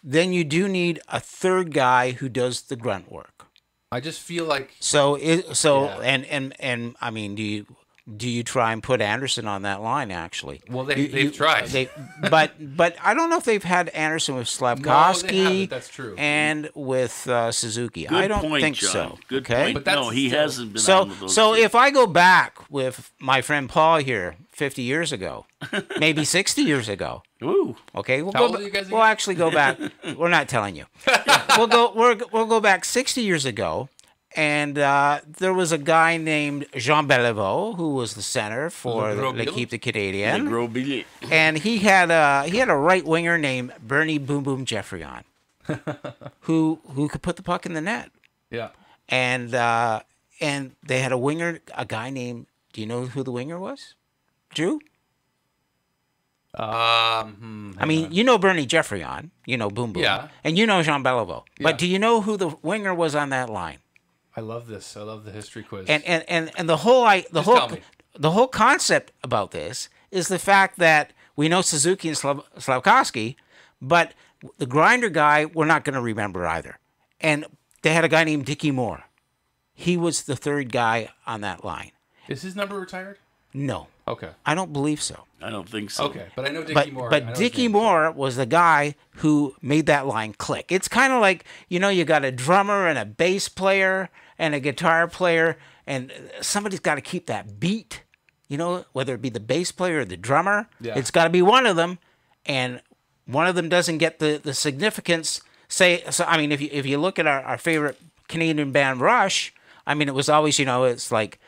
then you do need a third guy who does the grunt work. I just feel like and I mean, do you try and put Anderson on that line? Actually, well, they've tried. But I don't know if they've had Anderson with Slafkovsky. No, that's true. And with Suzuki. Good I don't point, think John. so. Good point. But no, he hasn't been. So on with those so two. If I go back with my friend Paul here, 50 years ago, maybe 60 years ago. Ooh. Okay, we'll actually go back. We're not telling you. We'll go back 60 years ago, and there was a guy named Jean Beliveau who was the center for L'Équipe de Canadiens, and he had a right winger named Bernie Boom Boom Geoffrion, who could put the puck in the net. Yeah, and they had a guy named. Do you know who the winger was? Drew? I mean, you know Bernie Geoffrion, you know Boom Boom, and you know Jean Beliveau. But do you know who the winger was on that line? I love this. I love the history quiz. And the whole concept about this is the fact that we know Suzuki and Slafkovsky, but the grinder guy we're not going to remember either. And they had a guy named Dickie Moore. He was the third guy on that line. Is his number retired? No. Okay. I don't believe so. I don't think so. Okay, but I know Dickie Moore. But Dickie Moore was the guy who made that line click. It's kind of like, you got a drummer and a bass player and a guitar player, and somebody's got to keep that beat, whether it be the bass player or the drummer. Yeah. It's got to be one of them, and one of them doesn't get the significance. If you look at our favorite Canadian band, Rush, it was always, it's like,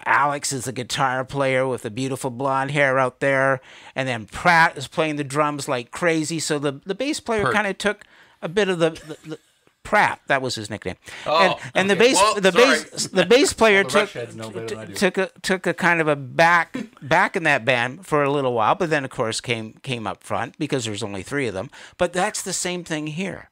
Alex is the guitar player with the beautiful blonde hair out there, and then Pratt is playing the drums like crazy. So the bass player kind of took a bit of the Pratt, that was his nickname. Oh, and okay. the bass player Well, the Rush heads know better than I do. took a kind of a back in that band for a little while, but then of course came up front because there's only 3 of them. But that's the same thing here.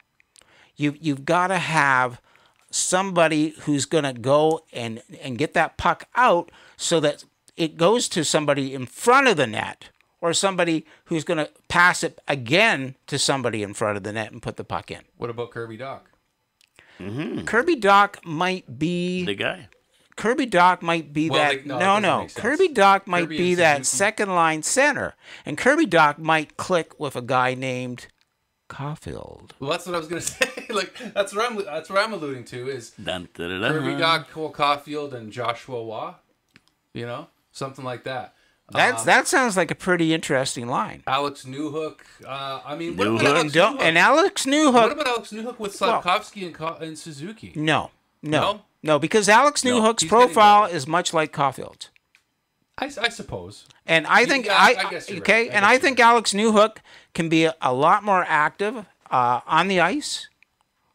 You've got to have somebody who's going to go and get that puck out so that it goes to somebody in front of the net, or somebody who's going to pass it again to somebody in front of the net and put the puck in. What about Kirby Dach? Mm-hmm. Kirby Dach might be the guy. Kirby Dach might be no. Kirby Dach might be that second line center, and Kirby Dach might click with a guy named Caufield. Well, that's what I was gonna say. Like that's what I'm alluding to is Kirby Dach, Cole Caufield, and Joshua Waugh. You know, something like that. That sounds like a pretty interesting line. Alex Newhook. What about Alex Newhook with Slafkovsky and Suzuki? No, because Alex Newhook's profile is much like Caufield's. I suppose. And I think I think Alex Newhook can be a lot more active on the ice.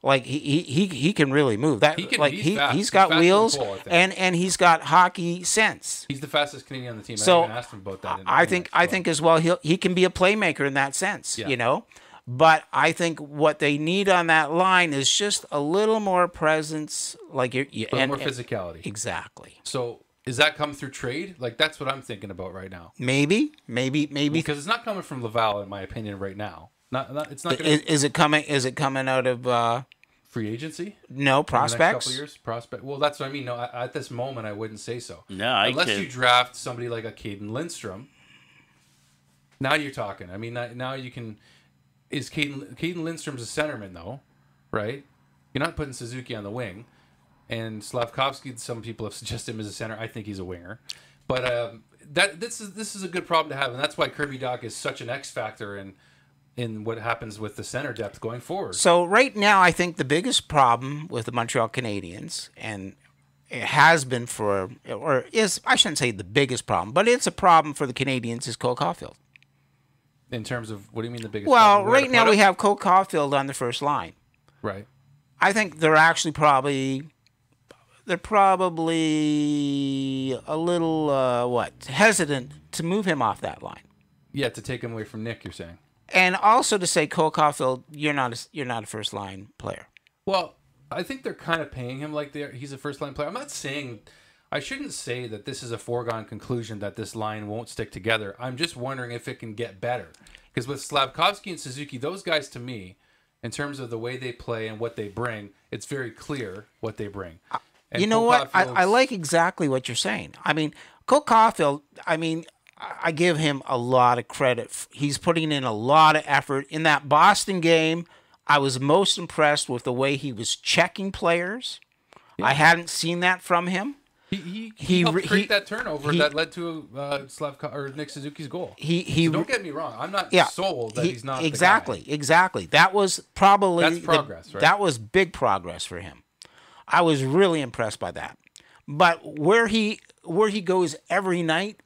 Like he can really move. He's got wheels and he's got hockey sense. He's the fastest Canadian on the team. So I even asked him about that. I think as well he can be a playmaker in that sense. Yeah. You know, but I think what they need on that line is just a little more presence, like more physicality. Exactly. So is that come through trade? Like that's what I'm thinking about right now. Maybe because it's not coming from Laval, in my opinion, right now. It's not. Is it coming? Is it coming out of free agency? No, prospects. In the next couple years, prospect. Well, that's what I mean. No, at this moment, I wouldn't say so. No, unless you draft somebody like a Caden Lindstrom. Now you're talking. I mean, now you can. Is Caden Lindstrom's a centerman though, right? You're not putting Suzuki on the wing, and Slafkovsky. Some people have suggested him as a center. I think he's a winger, but this is a good problem to have, and that's why Kirby Dach is such an X factor in what happens with the center depth going forward. So right now, I think the biggest problem with the Montreal Canadiens, and it has been I shouldn't say the biggest problem, but it's a problem for the Canadiens, is Cole Caufield. In terms of, what do you mean the biggest problem? Well, right now we have Cole Caufield on the first line. Right. I think they're actually probably a little hesitant to move him off that line. Yeah, to take him away from Nick, you're saying. And also to say, Cole Caufield, you're not a first line player. Well, I think they're kind of paying him like he's a first line player. I shouldn't say that this is a foregone conclusion that this line won't stick together. I'm just wondering if it can get better. Because with Slafkovsky and Suzuki, those guys, to me, in terms of the way they play and what they bring, it's very clear what they bring. And you know what? I like exactly what you're saying. I mean, Cole Caufield, I give him a lot of credit. He's putting in a lot of effort. In that Boston game, I was most impressed with the way he was checking players. Yeah. I hadn't seen that from him. He helped create that turnover that led to Nick Suzuki's goal. So don't get me wrong. I'm not sold that he's not exactly. the guy. Exactly. That was probably that's progress, right? That was big progress for him. I was really impressed by that. But where he goes every night,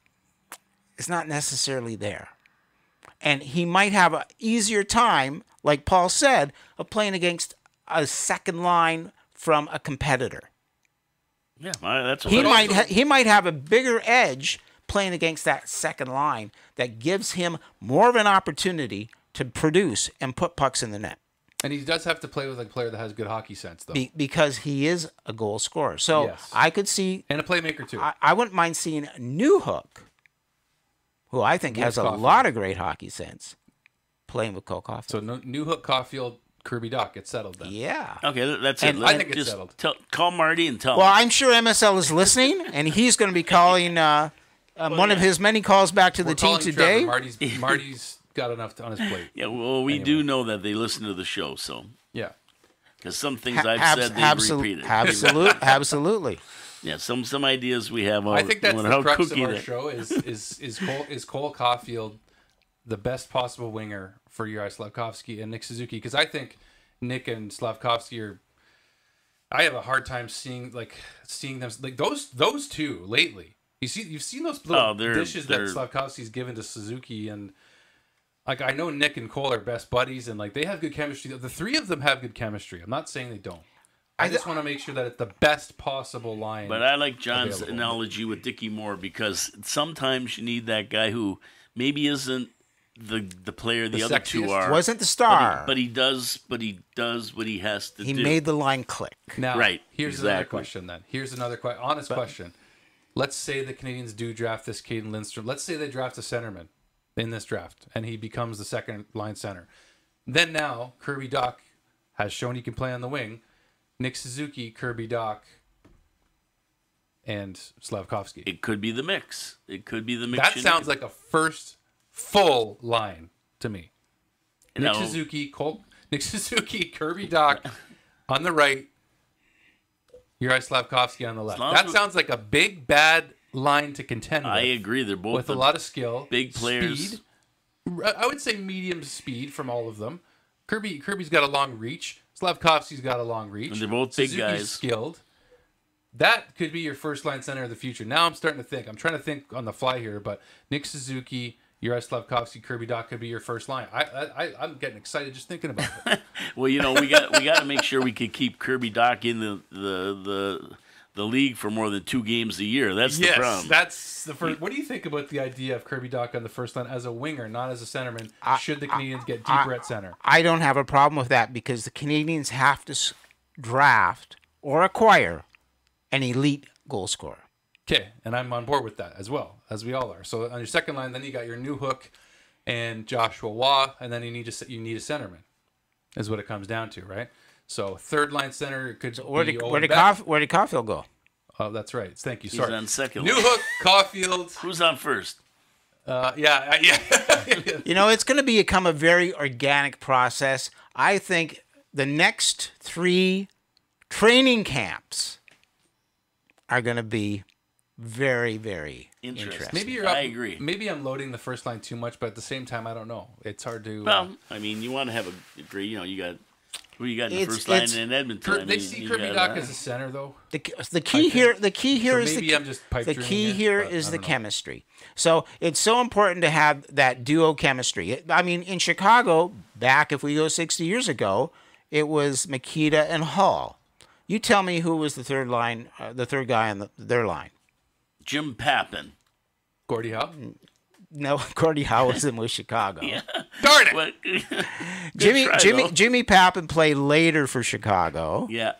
it's not necessarily there. And he might have an easier time, like Paul said, of playing against a second line from a competitor. Yeah, that's what he might have a bigger edge playing against that second line that gives him more of an opportunity to produce and put pucks in the net. And he does have to play with a player that has good hockey sense, though. Because he is a goal scorer. So yes. I could see... And a playmaker, too. I wouldn't mind seeing Newhook, who I think has a lot of great hockey sense, playing with Cole Caufield. So Newhook, Caufield, Kirby Dach, get settled then. Yeah. Okay, that's it. I think it's settled. Call Marty and tell him. Well, I'm sure MSL is listening, and he's going to be calling one of his many calls back to the team today. Marty's got enough on his plate. Yeah, well, we do know that they listen to the show, so. Yeah. Because some things I've said, they've repeated. Absolutely. Yeah, some ideas we have. I think that's the crux of our show is Cole Caufield the best possible winger for Yevgeni Slafkovsky and Nick Suzuki? Because I think Nick and Slafkovsky are. I have a hard time seeing them like those two lately. You've seen those little dishes that Slafkovsky's given to Suzuki, and like I know Nick and Cole are best buddies, and like they have good chemistry. The three of them have good chemistry. I'm not saying they don't. I just want to make sure that it's the best possible line. But I like John's available. analogy with Dickie Moore because sometimes you need that guy who maybe isn't the player the other two sexiest? are. Wasn't the star. But he does what he has to He do. made the line click. Now, Right, here's another exactly. question then. Here's another honest question. Let's say the Canadiens do draft this Caden Lindstrom. Let's say they draft a centerman in this draft, and he becomes the second line center. Then now, Kirby Dach has shown he can play on the wing. Nick Suzuki, Kirby Dach, and Slafkovsky. It could be the mix. It could be the mix. That sounds like a first full line to me. Nick No. Suzuki, Kirby Dach on the right, Yuri Slafkovsky on the left. That sounds like a big bad line to contend with. I agree. They're both With a lot of skill, big players. Speed. I would say medium speed from all of them. Kirby's got a long reach. Slafkovsky's got a long reach. And they're both big Suzuki's guys. skilled. That could be your first line center of the future. Now I'm starting to think. I'm trying to think on the fly here, but Nick Suzuki, Yuri Slafkovsky, Kirby Dach could be your first line. I'm getting excited just thinking about it. Well, you know, we got to make sure we can keep Kirby Dach in the league for more than 2 games a year. That's the problem. That's the first. What do you think about the idea of Kirby Dach on the first line as a winger, not as a centerman? Should the Canadiens get deeper at center? I don't have a problem with that because the Canadiens have to draft or acquire an elite goal scorer. Okay, and I'm on board with that as well, as we all are. So on your second line, then you got your new hook and Joshua Waugh, and then you need a centerman, is what it comes down to, right? So third line center could be Where did Owen Beck. Caufield go? Oh, that's right. Thank you. He's Sorry. on second New line. hook, Caufield. Who's on first? Yeah. You know, it's going to become a very organic process. I think the next 3 training camps are going to be very, very interesting. Maybe I agree. Maybe I'm loading the first line too much, but at the same time, I don't know. It's hard to. Well, I mean, you want to have a degree. You know, you got who you got in the first line in Edmonton. They see Kirby Dach as a center, though. The key here is maybe I'm just pipe the dreaming key here but is I the don't know. chemistry. So it's so important to have that duo chemistry. I mean, in Chicago, back if we go 60 years ago, it was Makita and Hall. You tell me who was the third guy on their line. Jim Pappin. Gordie Howe. No, Gordie Howe was in with Chicago. Yeah. Darn it! Well, Jimmy Pappin played later for Chicago. Yeah.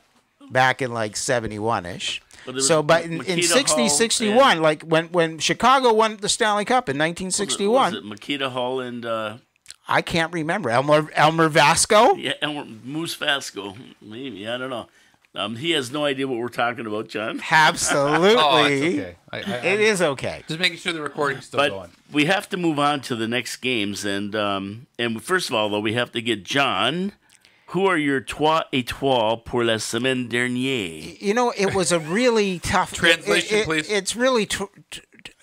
Back in like 71-ish. But in Makita 60, Hall 61, and- like when Chicago won the Stanley Cup in What 1961, was it? Makita Hall and I can't remember. Elmer Vasco? yeah, and Moose Vasco. Maybe I don't know. He has no idea what we're talking about, John. Absolutely. Oh, it's okay. It is okay. Just making sure the recording's still But going. we have to move on to the next games, and first of all, though, we have to get John. Who are your trois étoiles pour la semaine dernière? You know, it was a really tough Translation, please. It's really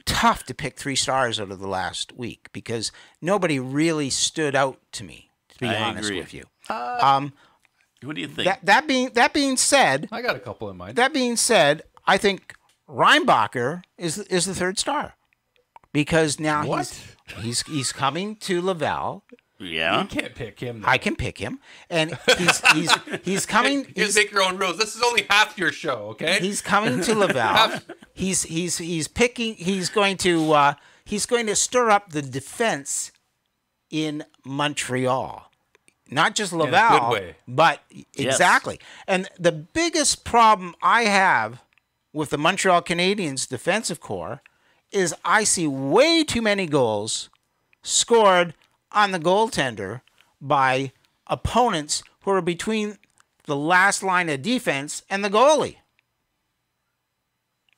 tough to pick 3 stars out of the last week because nobody really stood out to me, to be honest agree. with you. What do you think? That being said, I got a couple in mind. that being said, I think Reinbacher is the 3rd star because now he's coming to Laval. Yeah. You can't pick him. Though. I can pick him, and he's coming. You make your own rules. This is only half your show, okay? He's coming to Laval. He's picking. He's going to stir up the defense in Montreal, not just Laval, good way. but Yes. exactly. And the biggest problem I have with the Montreal Canadiens defensive core is I see way too many goals scored on the goaltender by opponents who are between the last line of defense and the goalie.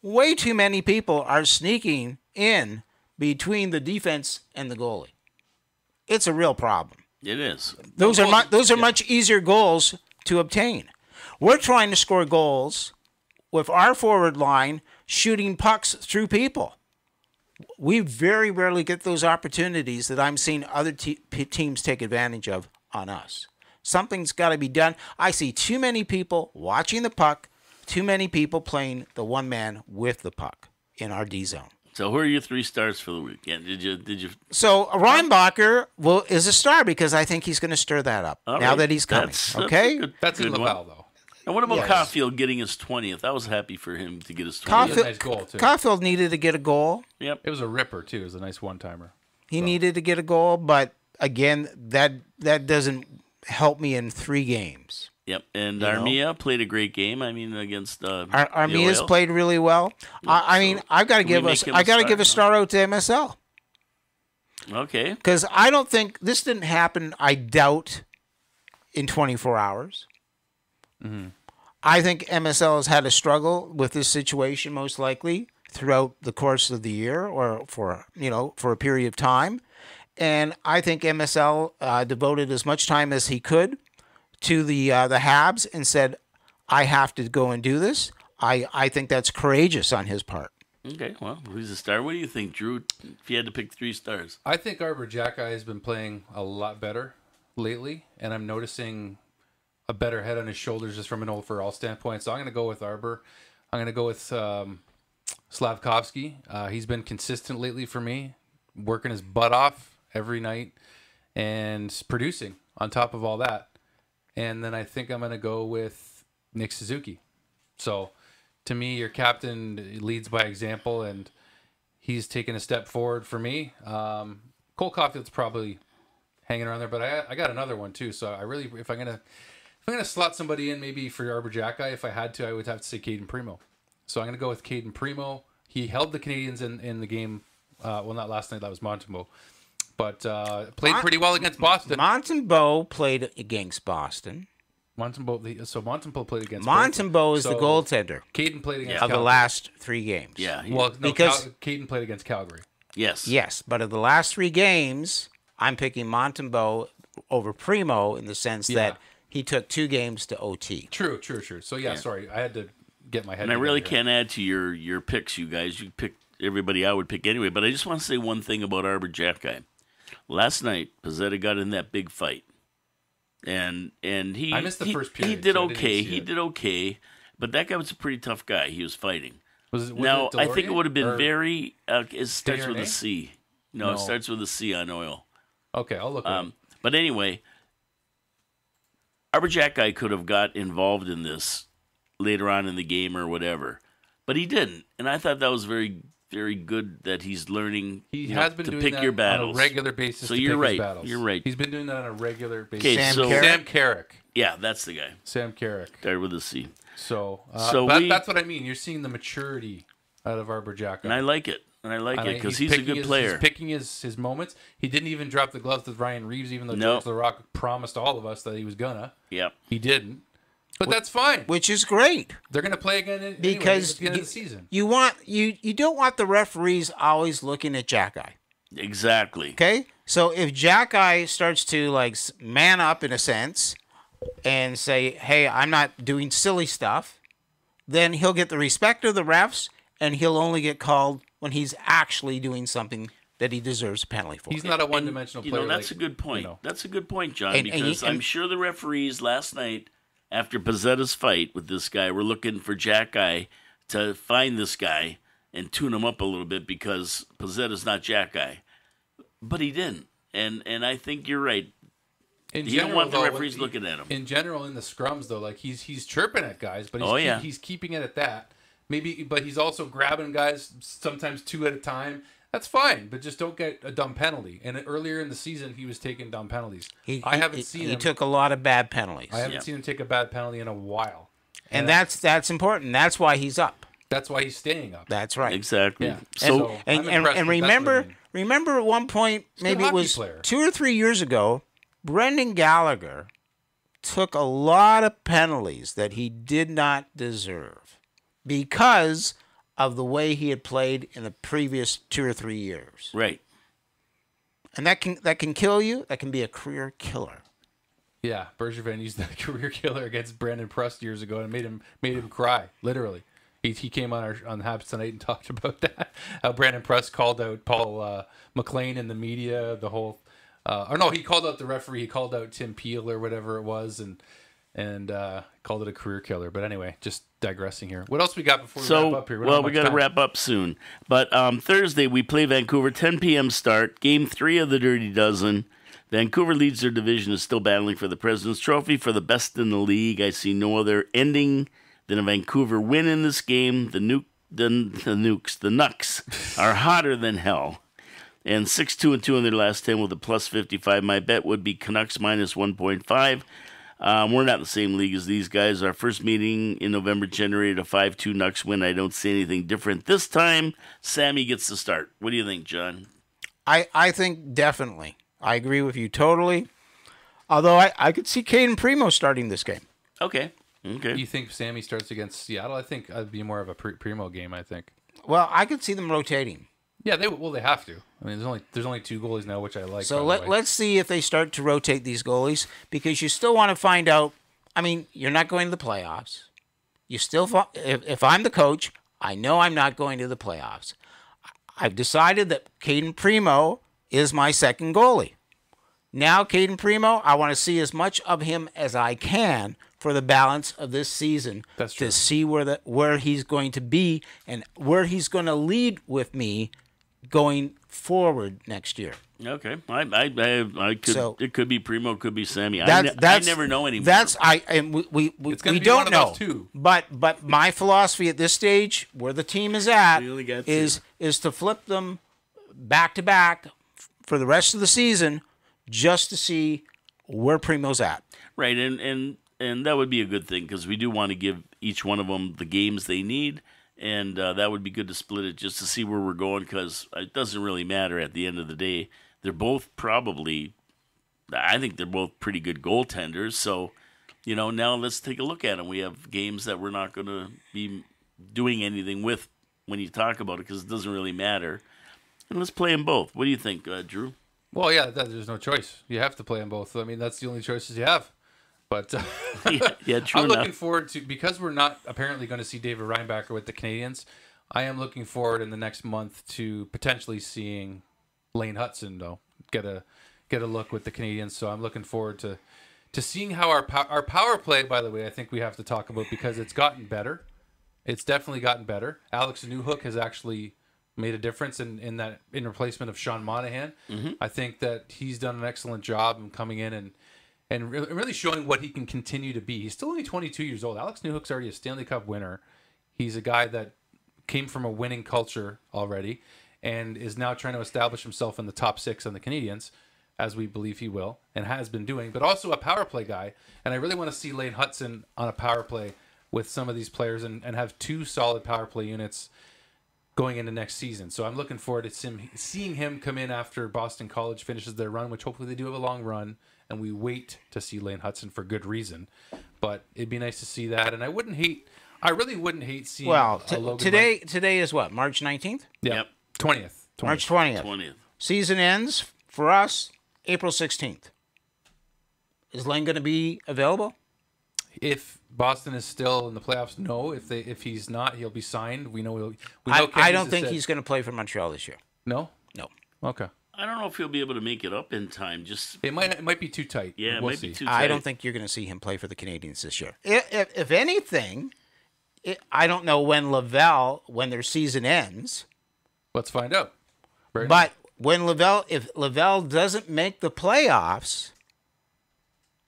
Way too many people are sneaking in between the defense and the goalie. It's a real problem. It is. Those are much easier goals to obtain. We're trying to score goals with our forward line shooting pucks through people. We very rarely get those opportunities that I'm seeing other teams take advantage of on us. Something's got to be done. I see too many people watching the puck, too many people playing the one man with the puck in our D zone. So who are your 3 stars for the weekend? Did you? So Reinbacher is a star because I think he's going to stir that up now that he's coming. Okay? That's in Laval, though. And what about Yes. Caufield getting his 20th? I was happy for him to get his 20th. Caufield, nice goal, too. Caufield needed to get a goal. Yep. It was a ripper, too. It was a nice one-timer. He needed to get a goal, but again, that doesn't help me in 3 games. Yep. And Armia played a great game. I mean, against Armia's played really well. I mean, I've got to give a star out to MSL. Okay. Because I don't think this didn't happen. I doubt in 24 hours. Mm-hmm. I think MSL has had a struggle with this situation most likely throughout the course of the year or for a period of time. And I think MSL devoted as much time as he could to the Habs and said, I have to go and do this. I think that's courageous on his part. Okay, well, who's the star? What do you think, Drew, if you had to pick 3 stars? I think Arbor Jacki has been playing a lot better lately, and I'm noticing a better head on his shoulders just from an overall standpoint. So I'm going to go with Arbor. I'm going to go with Slafkovsky. He's been consistent lately for me, working his butt off every night and producing on top of all that. And then I think I'm going to go with Nick Suzuki. So to me, your captain leads by example, and he's taken a step forward for me. Cole Caufield's probably hanging around there, but I got another one too. So I really, if I'm gonna slot somebody in, maybe for Arbor Jacki, if I had to, I would have to say Caden Primo. So I'm gonna go with Caden Primo. He held the Canadiens in the game. Well, not last night. That was Montembeault. But played pretty well against Boston. Montembeault played against Boston. Montembeault played against Montembeault is the goaltender. Caden played against of Calgary. the last 3 games. Yeah. Because Caden played against Calgary. Yes. Yes, but of the last 3 games, I'm picking Montembeault over Primo in the sense that he took 2 games to OT. True. So sorry, I had to get my head. And I really can't add to your picks, you guys. You picked everybody I would pick anyway. But I just want to say one thing about Arbor Jacki. Last night, Pizzetta got in that big fight, and he I missed the first period. He did so okay. He did okay, but that guy was a pretty tough guy. He was fighting. Was now it I think it would have been very. It starts Deharnay? with a C. No, it starts with a C on oil. Okay, I'll look. But anyway, Arbor Jacki could have got involved in this later on in the game or whatever, but he didn't, and I thought that was very, very good that he's learning. He has been to doing pick that your battles on a regular basis. So to you're pick right. His battles. You're right. He's been doing that on a regular basis. Okay, Sam Carrick. Yeah, that's the guy. Sam Carrick. Started with a C. So we, that's what I mean. You're seeing the maturity out of Arbor Jacki. And I like it. And I like it because he's a good player. He's picking his moments. He didn't even drop the gloves with Ryan Reeves, even though Nope. George the Rock promised all of us that he was gonna. Yep. He didn't. But that's fine. Which is great. They're going to play again Because at the end of the season. You don't want the referees always looking at Jacki. Exactly. Okay? So if Jacki starts to man up in a sense and say, "Hey, I'm not doing silly stuff," then he'll get the respect of the refs and he'll only get called when he's actually doing something that he deserves a penalty for. He's not a one-dimensional player. That's a good point. That's a good point, John, And because I'm sure the referees last night after Pizzetta's fight with this guy were looking for Jacki to find this guy and tune him up a little bit because Pizzetta's not Jacki. But he didn't. And I think you're right. You don't want the referees looking at him. In general, in the scrums, though, he's chirping at guys, but he's keeping it at that. Maybe, but he's also grabbing guys, sometimes 2 at a time. That's fine, but just don't get a dumb penalty. And earlier in the season, he was taking dumb penalties. I haven't seen him. He took a lot of bad penalties. I haven't seen him take a bad penalty in a while. And that's important. That's why he's up. That's why he's staying up. That's right. Exactly. Yeah. So and remember at one point, maybe it was 2 or 3 years ago, Brendan Gallagher took a lot of penalties that he did not deserve because of the way he had played in the previous 2 or 3 years. Right. And that can kill you. That can be a career killer. Yeah, Bergevin used that career killer against Brandon Prust years ago and made him cry, literally. He came on Habs Tonight and talked about that. How Brandon Prust called out Paul McLean in the media, the whole... he called out the referee. He called out Tim Peel or whatever it was, and and called it a career killer. But anyway, just digressing here. What else we got before we wrap up here? We got to wrap up soon. But Thursday, we play Vancouver, 10 p.m. start, Game 3 of the Dirty Dozen. Vancouver leads their division, is still battling for the President's Trophy for the best in the league. I see no other ending than a Vancouver win in this game. The Nucks are hotter than hell. And 6-2-2 in their last 10 with a plus 55. My bet would be Canucks minus 1.5. We're not in the same league as these guys. Our first meeting in November generated a 5-2 Nucks win. I don't see anything different this time. Sammy gets the start. What do you think, John? I think definitely. I agree with you totally. Although I could see Caden Primo starting this game. Okay. You think Sammy starts against Seattle? I think that'd be more of a Primo game, I think. Well, I could see them rotating. Yeah, they have to. I mean, there's only 2 goalies now, which I like. So let's see if they start to rotate these goalies, because you still want to find out. I mean, you're not going to the playoffs. You still, if I'm the coach, I know I'm not going to the playoffs. I've decided that Caden Primo is my second goalie. Now, Caden Primo, I want to see as much of him as I can for the balance of this season. That's true. To see where he's going to be and where he's going to lead with me going forward next year. Okay, I could. So, it could be Primo, could be Sammy. I never know anymore. We don't know. Too. But my philosophy at this stage, where the team is at, is to flip them back to back for the rest of the season, just to see where Primo's at. Right, and that would be a good thing, because we do want to give each one of them the games they need. And that would be good to split it just to see where we're going, because it doesn't really matter at the end of the day. They're both I think they're both pretty good goaltenders. So, now let's take a look at them. We have games that we're not going to be doing anything with when you talk about it, because it doesn't really matter. And let's play them both. What do you think, Drew? Well, yeah, there's no choice. You have to play them both. I mean, that's the only choices you have. But yeah, true I'm enough. looking forward to, because we're not apparently going to see David Reinbacher with the Canadiens, I am looking forward in the next month to potentially seeing Lane Hutson, though, get a look with the Canadiens. So I'm looking forward to seeing how our power play, by the way, I think we have to talk about, because it's gotten better. It's definitely gotten better. Alex Newhook has actually made a difference in replacement of Sean Monahan. Mm-hmm. I think that he's done an excellent job in coming in and really showing what he can continue to be. He's still only 22 years old. Alex Newhook's already a Stanley Cup winner. He's a guy that came from a winning culture already and is now trying to establish himself in the top 6 on the Canadiens, as we believe he will and has been doing, but also a power play guy. And I really want to see Lane Hutson on a power play with some of these players and have 2 solid power play units going into next season. So I'm looking forward to seeing him come in after Boston College finishes their run, which hopefully they do have a long run, and we wait to see Lane Hutson for good reason. But it'd be nice to see that, and I really wouldn't hate seeing. Well, today is what, March 19th? Yep. 20th. March 20th. Season ends for us April 16th. Is Lane going to be available? If Boston is still in the playoffs, no. If he's not, he'll be signed. We know. I don't think he's going to play for Montreal this year. No. Okay. I don't know if he'll be able to make it up in time. It might be too tight. Yeah, we'll it might see. be too tight. I don't think you're going to see him play for the Canadiens this year. If anything, I don't know when their season ends. Let's find out. But if Laval doesn't make the playoffs,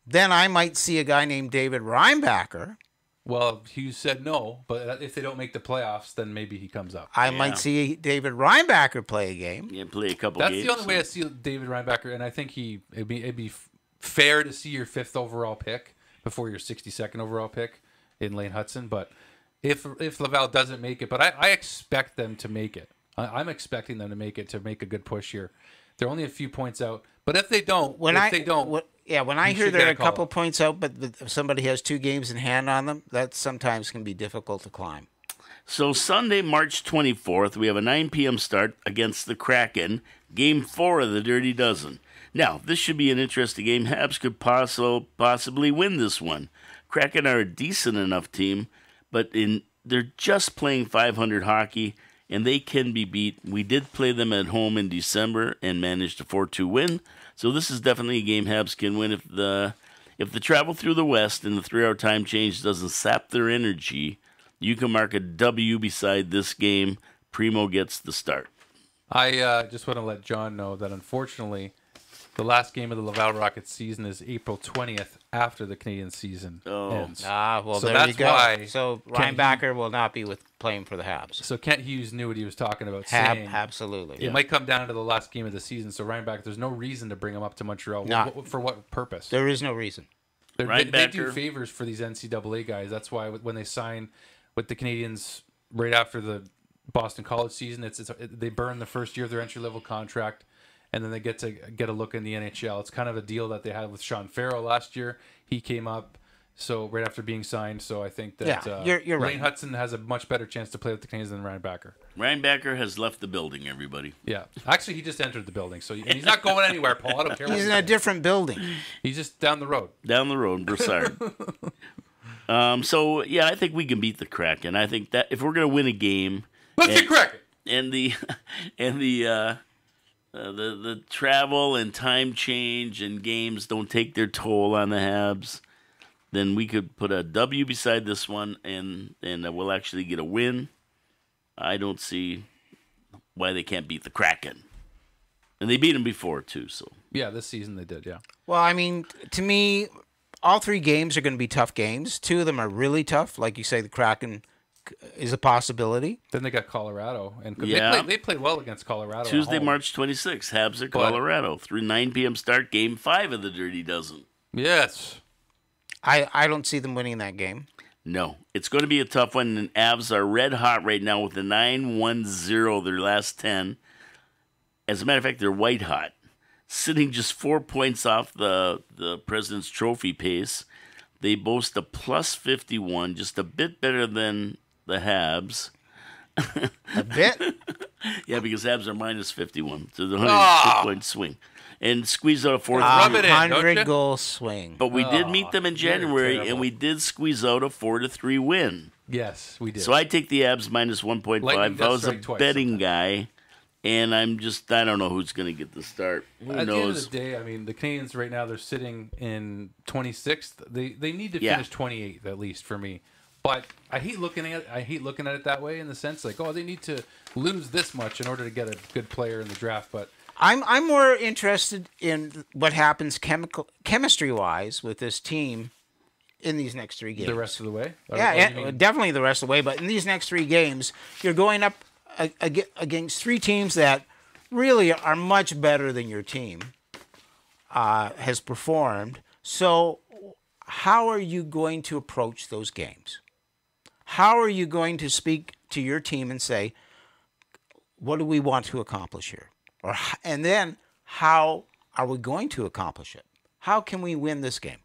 then I might see a guy named David Reinbacher. Well, Hughes said no, but if they don't make the playoffs, then maybe he comes up. I might see David Reinbacher play a game. Yeah, play a couple That's games. That's the only way I see David Reinbacher, and I think it'd be fair to see your 5th overall pick before your 62nd overall pick in Lane Hutson. But if Laval doesn't make it, but I expect them to make it. I'm expecting them to make it, to make a good push here. They're only a few points out, but if they don't, when I hear they're a couple points out, but if somebody has 2 games in hand on them, that sometimes can be difficult to climb. So Sunday, March 24th, we have a 9 p.m. start against the Kraken, Game 4 of the Dirty Dozen. Now, this should be an interesting game. Habs could possibly win this one. Kraken are a decent enough team, but they're just playing 500 hockey, and they can be beat. We did play them at home in December and managed a 4-2 win. So this is definitely a game Habs can win If the travel through the West and the 3-hour time change doesn't sap their energy, you can mark a W beside this game. Primo gets the start. I just want to let John know that unfortunately, the last game of the Laval Rockets season is April 20th after the Canadian season ends. Well, So there that's you go. why So Kent Reinbacher will not be playing for the Habs. So Kent Hughes knew what he was talking about. Saying Absolutely. it might come down to the last game of the season. So Reinbacher, there's no reason to bring him up to Montreal. For what purpose? There is no reason. They do favors for these NCAA guys. That's why when they sign with the Canadians right after the Boston College season, they burn the first year of their entry level contract, and then they get a look in the NHL. It's kind of a deal that they had with Sean Farrell last year. He came up right after being signed. So I think that you're right. Lane Hudson has a much better chance to play with the Canadians than Reinbacher. Reinbacher has left the building, everybody. Yeah. Actually, he just entered the building. So he's not going anywhere, Paul. I don't care. He's in a different building. He's just down the road. Down the road, Broussard. So, yeah, I think we can beat the Kraken. I think that if we're going to win a game... Let's get Kraken! And the travel and time change and games don't take their toll on the Habs, then we could put a W beside this one, and we'll actually get a win. I don't see why they can't beat the Kraken. And they beat them before, too. So yeah, this season they did, yeah. Well, I mean, to me, all 3 games are going to be tough games. 2 of them are really tough. Like you say, the Kraken is a possibility. Then they got Colorado, and they played well against Colorado. Tuesday, March 26th, Habs are Colorado. 9 p.m. start, Game 5 of the Dirty Dozen. Yes. I don't see them winning that game. No. It's going to be a tough one, and Avs are red hot right now with a 9-1-0 their last 10. As a matter of fact, they're white hot, sitting just 4 points off the President's Trophy pace. They boast a plus 51, just a bit better than the Habs. A bit? Yeah, because Habs are minus 51. So the 102-point swing. And squeeze out a fourth. 100-goal swing. But we did meet them in January, and we did squeeze out a 4-3 win. Yes, we did. So I take the Habs minus 1.5. If I was a betting guy, and I don't know who's going to get the start. Who knows? At the end of the day, I mean, the Canadians right now, they're sitting in 26th. They need to finish 28th, at least, for me. But I hate looking at it that way, in the sense like, they need to lose this much in order to get a good player in the draft. But I'm more interested in what happens chemistry-wise with this team in these next 3 games. The rest of the way? Yeah, definitely the rest of the way. But in these next 3 games, you're going up against 3 teams that really are much better than your team has performed. So how are you going to approach those games? How are you going to speak to your team and say, what do we want to accomplish here? And then how are we going to accomplish it? How can we win this game?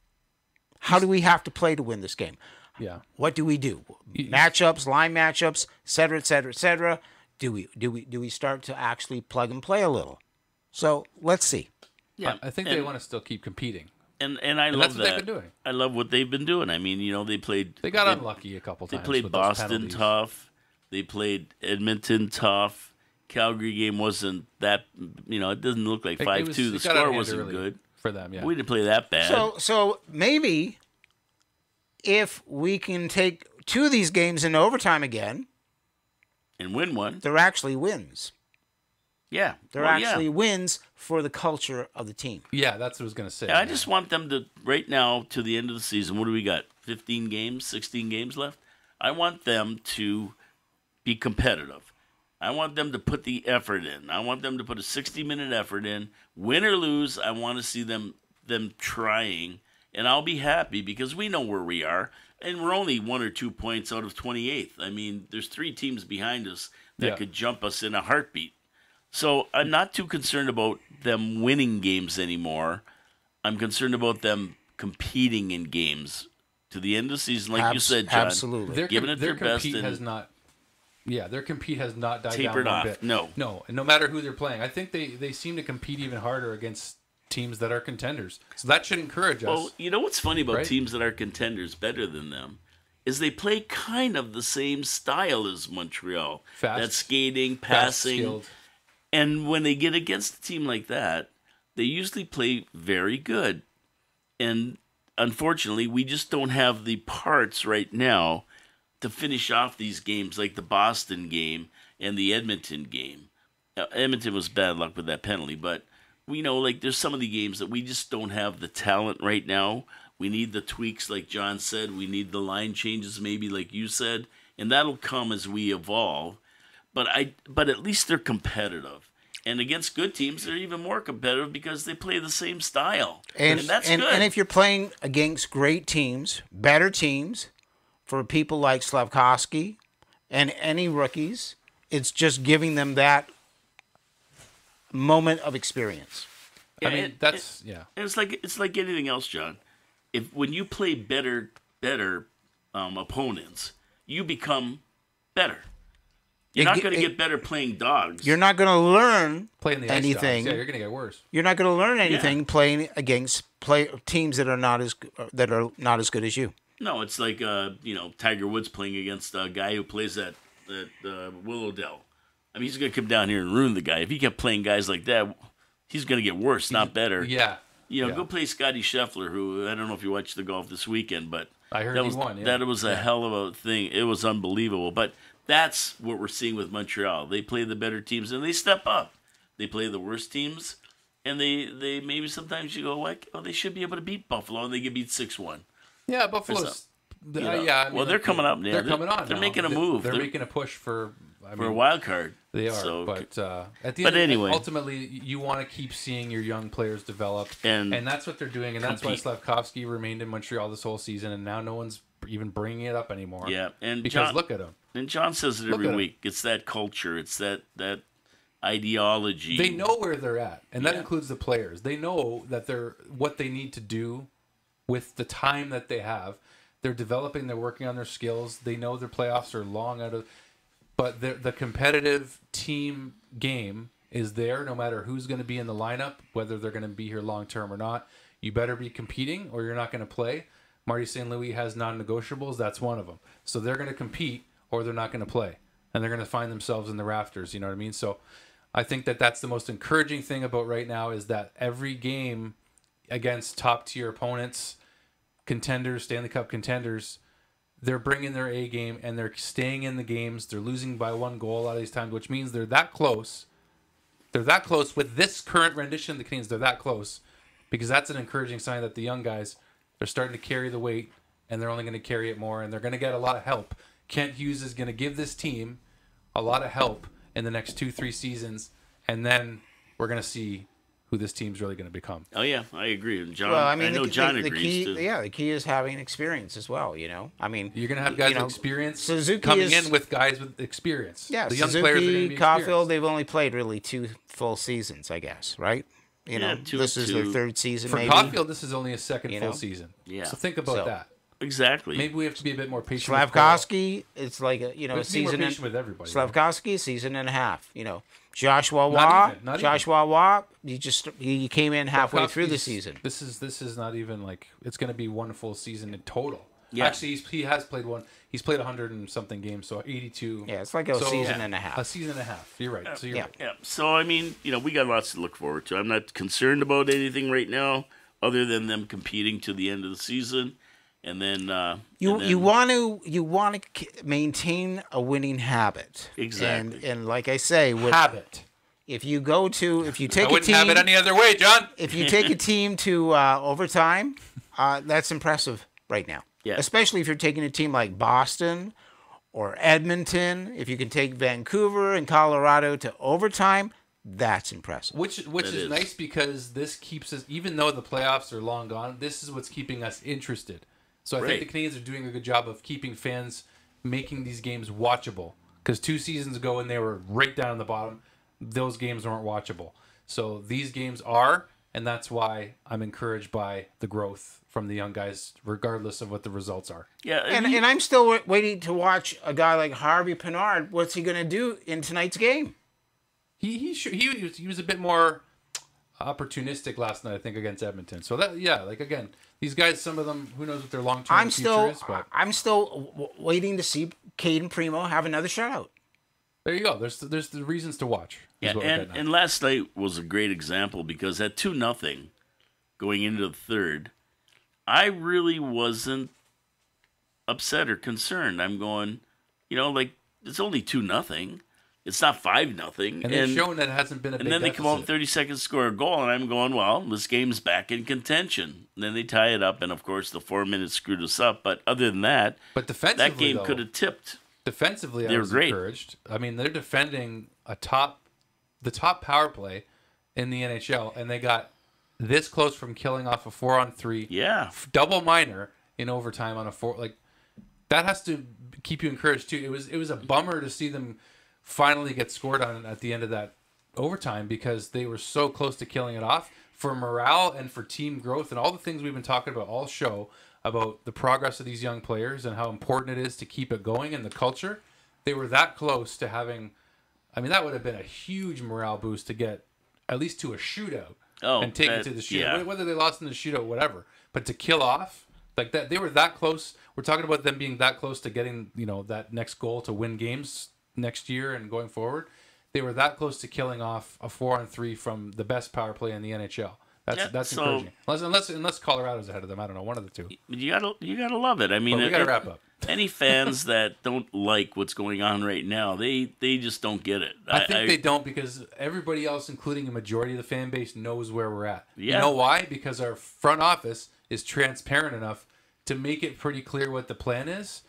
How do we have to play to win this game? Yeah. What do we do? Matchups, line matchups, et cetera, et cetera, et cetera. Do we start to actually plug and play a little? So let's see. Yeah, I think they want to still keep competing. And I love that's that. what they've been doing. I love what they've been doing. I mean, they got unlucky a couple times. They played Boston tough. They played Edmonton tough. Calgary game wasn't that, it doesn't look like 5-2. The score wasn't good for them. Yeah, we didn't play that bad. So maybe if we can take 2 of these games into overtime again and win one, they're actually wins. Yeah, they're actually wins for the culture of the team. Yeah, that's what I was going to say. Yeah, I just want them to right now to the end of the season. What do we got? 15 games, 16 games left. I want them to be competitive. I want them to put the effort in. I want them to put a 60-minute effort in. Win or lose, I want to see them trying, and I'll be happy because we know where we are, and we're only 1 or 2 points out of 28th. I mean, there's 3 teams behind us that could jump us in a heartbeat. So I'm not too concerned about them winning games anymore. I'm concerned about them competing in games to the end of the season, like you said, John. Absolutely. Giving it their best. Their compete has not died tapered down off. One bit. No, and no matter who they're playing, I think they seem to compete even harder against teams that are contenders. So that should encourage us. Well, you know what's funny about teams that are contenders better than them is they play kind of the same style as Montreal. Fast, that skating, passing, and when they get against a team like that, they usually play very good. And unfortunately, we just don't have the parts right now to finish off these games, like the Boston game and the Edmonton game. Now, Edmonton was bad luck with that penalty, but we know, like, there's some of the games that we just don't have the talent right now. We need the tweaks, like John said. We need the line changes, maybe, like you said, and that'll come as we evolve. But at least they're competitive. And against good teams, they're even more competitive because they play the same style. And that's good. And if you're playing against great teams, better teams, for people like Slafkovsky and any rookies, it's just giving them that moment of experience. I mean, that's And it's like anything else, John. When you play better opponents, you become better. You're not going to get better playing dogs. You're not going to learn playing the anything. Ice dogs. Yeah, you're going to get worse. You're not going to learn anything playing against teams that are not as good as you. No, it's like Tiger Woods playing against a guy who plays at Willowdale. I mean, he's going to come down here and ruin the guy. If he kept playing guys like that, he's going to get worse, not better. Yeah. Go play Scotty Scheffler, who I don't know if you watched the golf this weekend, but I heard he won. Yeah. That was a hell of a thing. It was unbelievable. But that's what we're seeing with Montreal. They play the better teams and they step up. They play the worst teams, and they maybe sometimes you go like, they should be able to beat Buffalo, and they get beat 6-1. Yeah, Buffalo's. They're coming up. They're coming on. They're making a move. They're making a push for a wild card. They are, so, but at the end, ultimately, you want to keep seeing your young players develop, and that's what they're doing, and that's why Slafkovsky remained in Montreal this whole season, and now no one's even bringing it up anymore. Yeah, and because look at him. And John says it every week. It's that culture. It's that ideology. They know where they're at, and that includes the players. They know that what they need to do with the time that they have. They're developing. They're working on their skills. They know their playoffs are long out of. But the competitive team game is there no matter who's going to be in the lineup, whether they're going to be here long term or not. You better be competing or you're not going to play. Marty St. Louis has non-negotiables. That's one of them. So they're going to compete or they're not going to play. And they're going to find themselves in the rafters. You know what I mean? So I think that's the most encouraging thing about right now is that every game against top-tier opponents, contenders, Stanley Cup contenders, they're bringing their A game and they're staying in the games. They're losing by 1 goal a lot of these times, which means they're that close. They're that close with this current rendition of the Canadiens. They're that close because that's an encouraging sign that the young guys, they're starting to carry the weight and they're only going to carry it more and they're going to get a lot of help. Kent Hughes is going to give this team a lot of help in the next 2-3 seasons, and then we're going to see who this team's really going to become. Oh yeah, I agree. And John, well, I mean, I know John agrees key, too. Yeah, the key is having experience as well. I mean, you're going to have guys with experience Suzuki coming in with guys with experience. Yeah, the young Suzuki, players are going to be Caufield, they've only played really 2 full seasons, I guess, right? This is their 3rd season. For maybe. Caufield, this is only his 2nd full season. Yeah. So think about that. Exactly. Maybe we have to be a bit more patient. Slafkovsky, it's like a season. More patient with everybody. Slafkovsky, season and a half. Joshua Waugh, he came in halfway through the season. This is not even like it's going to be 1 full season in total. Yeah. Actually, he has played one. He's played 100 and something games, so 82. Yeah, it's like a season and a half. A season and a half. You're right. So you're right. Yeah. So I mean, we got lots to look forward to. I'm not concerned about anything right now, other than them competing to the end of the season. And then you want to maintain a winning habit. Exactly. And like I say, habit. If you take I wouldn't have it any other way, John. If you take a team to overtime, that's impressive right now. Yeah. Especially if you're taking a team like Boston or Edmonton. If you can take Vancouver and Colorado to overtime, that's impressive. Which is nice because this keeps us, even though the playoffs are long gone, this is what's keeping us interested. So I think the Canadiens are doing a good job of keeping fans, making these games watchable. Because 2 seasons ago when they were right down the bottom, those games weren't watchable. So these games are, and that's why I'm encouraged by the growth from the young guys, regardless of what the results are. Yeah, and I'm still waiting to watch a guy like Harvey Pinard. What's he going to do in tonight's game? He was a bit more opportunistic last night, I think, against Edmonton. So again, these guys, some of them, who knows what their long-term future is. But I'm still waiting to see Caden Primo have another shutout. There you go. There's the reasons to watch. Yeah, and last night was a great example because at 2-0 going into the third, I really wasn't upset or concerned. I'm going, it's only 2-0. It's not 5-0. And they've shown that it hasn't been a big And then they come out in deficit. 30 seconds, score a goal, and I'm going, well, this game's back in contention. And then they tie it up, and of course the 4 minutes screwed us up. But other than that, But defensively, that game though, could have tipped. Defensively, They I were was great. encouraged. I mean, they're defending the top power play in the NHL, and they got this close from killing off a 4-on-3. Yeah. Double minor in overtime on a 4. Like, that has to keep you encouraged too. It was a bummer to see them finally get scored on at the end of that overtime, because they were so close to killing it off. For morale and for team growth and all the things we've been talking about all show about the progress of these young players and how important it is to keep it going and the culture, they were that close to having. I mean, that would have been a huge morale boost to get at least to a shootout and take it to the shootout. yeah. Whether they lost in the shootout, whatever, but to kill off like that, they were that close. We're talking about them being that close to getting that next goal to win games next year and going forward. They were that close to killing off a 4-on-3 from the best power play in the NHL. That's encouraging. Unless Colorado's ahead of them, I don't know, one of the two. You gotta love it. I mean, But we gotta wrap up. Any fans that don't like what's going on right now, they just don't get it. I think they don't, because everybody else, including a majority of the fan base, knows where we're at. Yeah. You know why? Because our front office is transparent enough to make it pretty clear what the plan is.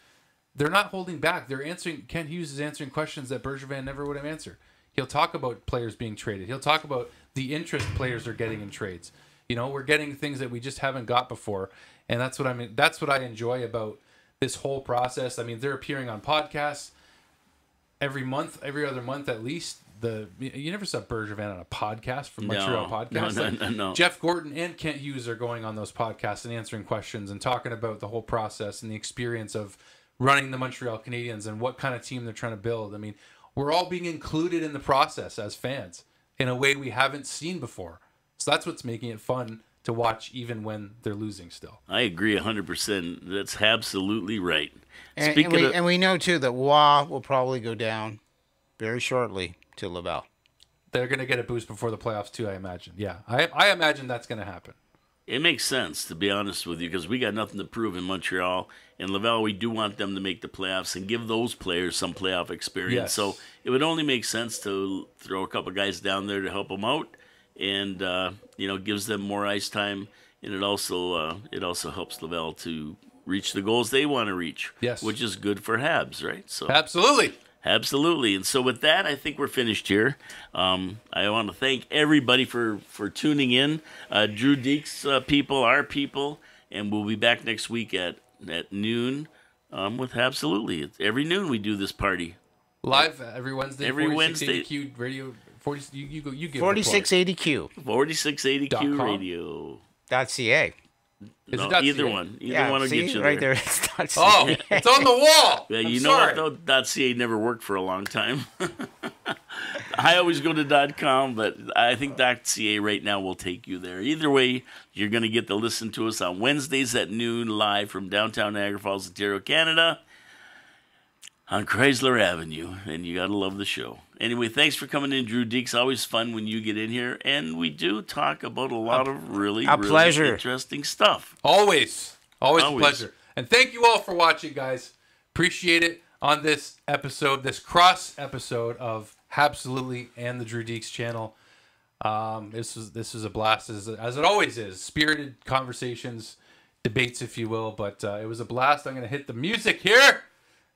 They're not holding back. They're answering. Kent Hughes is answering questions that Bergevin never would have answered. He'll talk about players being traded. He'll talk about the interest players are getting in trades. We're getting things that we just haven't got before, and that's what I mean. That's what I enjoy about this whole process. I mean, they're appearing on podcasts every month, every other month at least. You never saw Bergevin on a podcast from Montreal Podcast. No. Jeff Gordon and Kent Hughes are going on those podcasts and answering questions and talking about the whole process and the experience of running the Montreal Canadiens and what kind of team they're trying to build. I mean, we're all being included in the process as fans in a way we haven't seen before. So that's what's making it fun to watch, even when they're losing still. I agree 100%. That's absolutely right. And we know, too, that Waugh will probably go down very shortly to Laval. They're going to get a boost before the playoffs, too, I imagine. Yeah, I imagine that's going to happen. It makes sense, to be honest with you, because we got nothing to prove in Montreal. And Laval, we do want them to make the playoffs and give those players some playoff experience. Yes. So it would only make sense to throw a couple guys down there to help them out, and gives them more ice time, and it also helps Laval to reach the goals they want to reach. Yes, which is good for Habs, right? So Absolutely. And so with that, I think we're finished here. I want to thank everybody for tuning in. Drew Deek's people, our people, and we'll be back next week at noon with Absolutely. It's every noon we do this party. Live every Wednesday. Every Wednesday. ADQ radio. 40. You give 4680Q. 4680Q radio. .ca. No, it either .ca? one. Either one will see, get you right there. there. It's .ca. Oh, it's on the wall. Yeah, I'm you sorry. know what, though? .ca never worked for a long time. I always go to .com, but I think .ca right now will take you there. Either way, you're going to get to listen to us on Wednesdays at noon live from downtown Niagara Falls, Ontario, Canada on Chrysler Avenue, and you got to love the show. Anyway, thanks for coming in, Drew Deeks. Always fun when you get in here, and we do talk about a lot of really interesting stuff. Always a pleasure. And thank you all for watching, guys. Appreciate it on this episode, this cross episode of Habsolutely and the Drew Deeks channel. This was a blast, as it always is. Spirited conversations, debates, if you will. But it was a blast. I'm going to hit the music here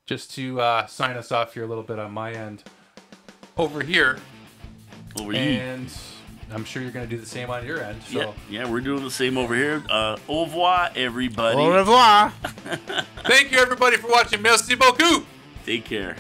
just to sign us off here a little bit on my end. Over here. And I'm sure you're going to do the same on your end. So. Yeah, we're doing the same over here. Au revoir, everybody. Au revoir. Thank you, everybody, for watching. Merci beaucoup. Take care.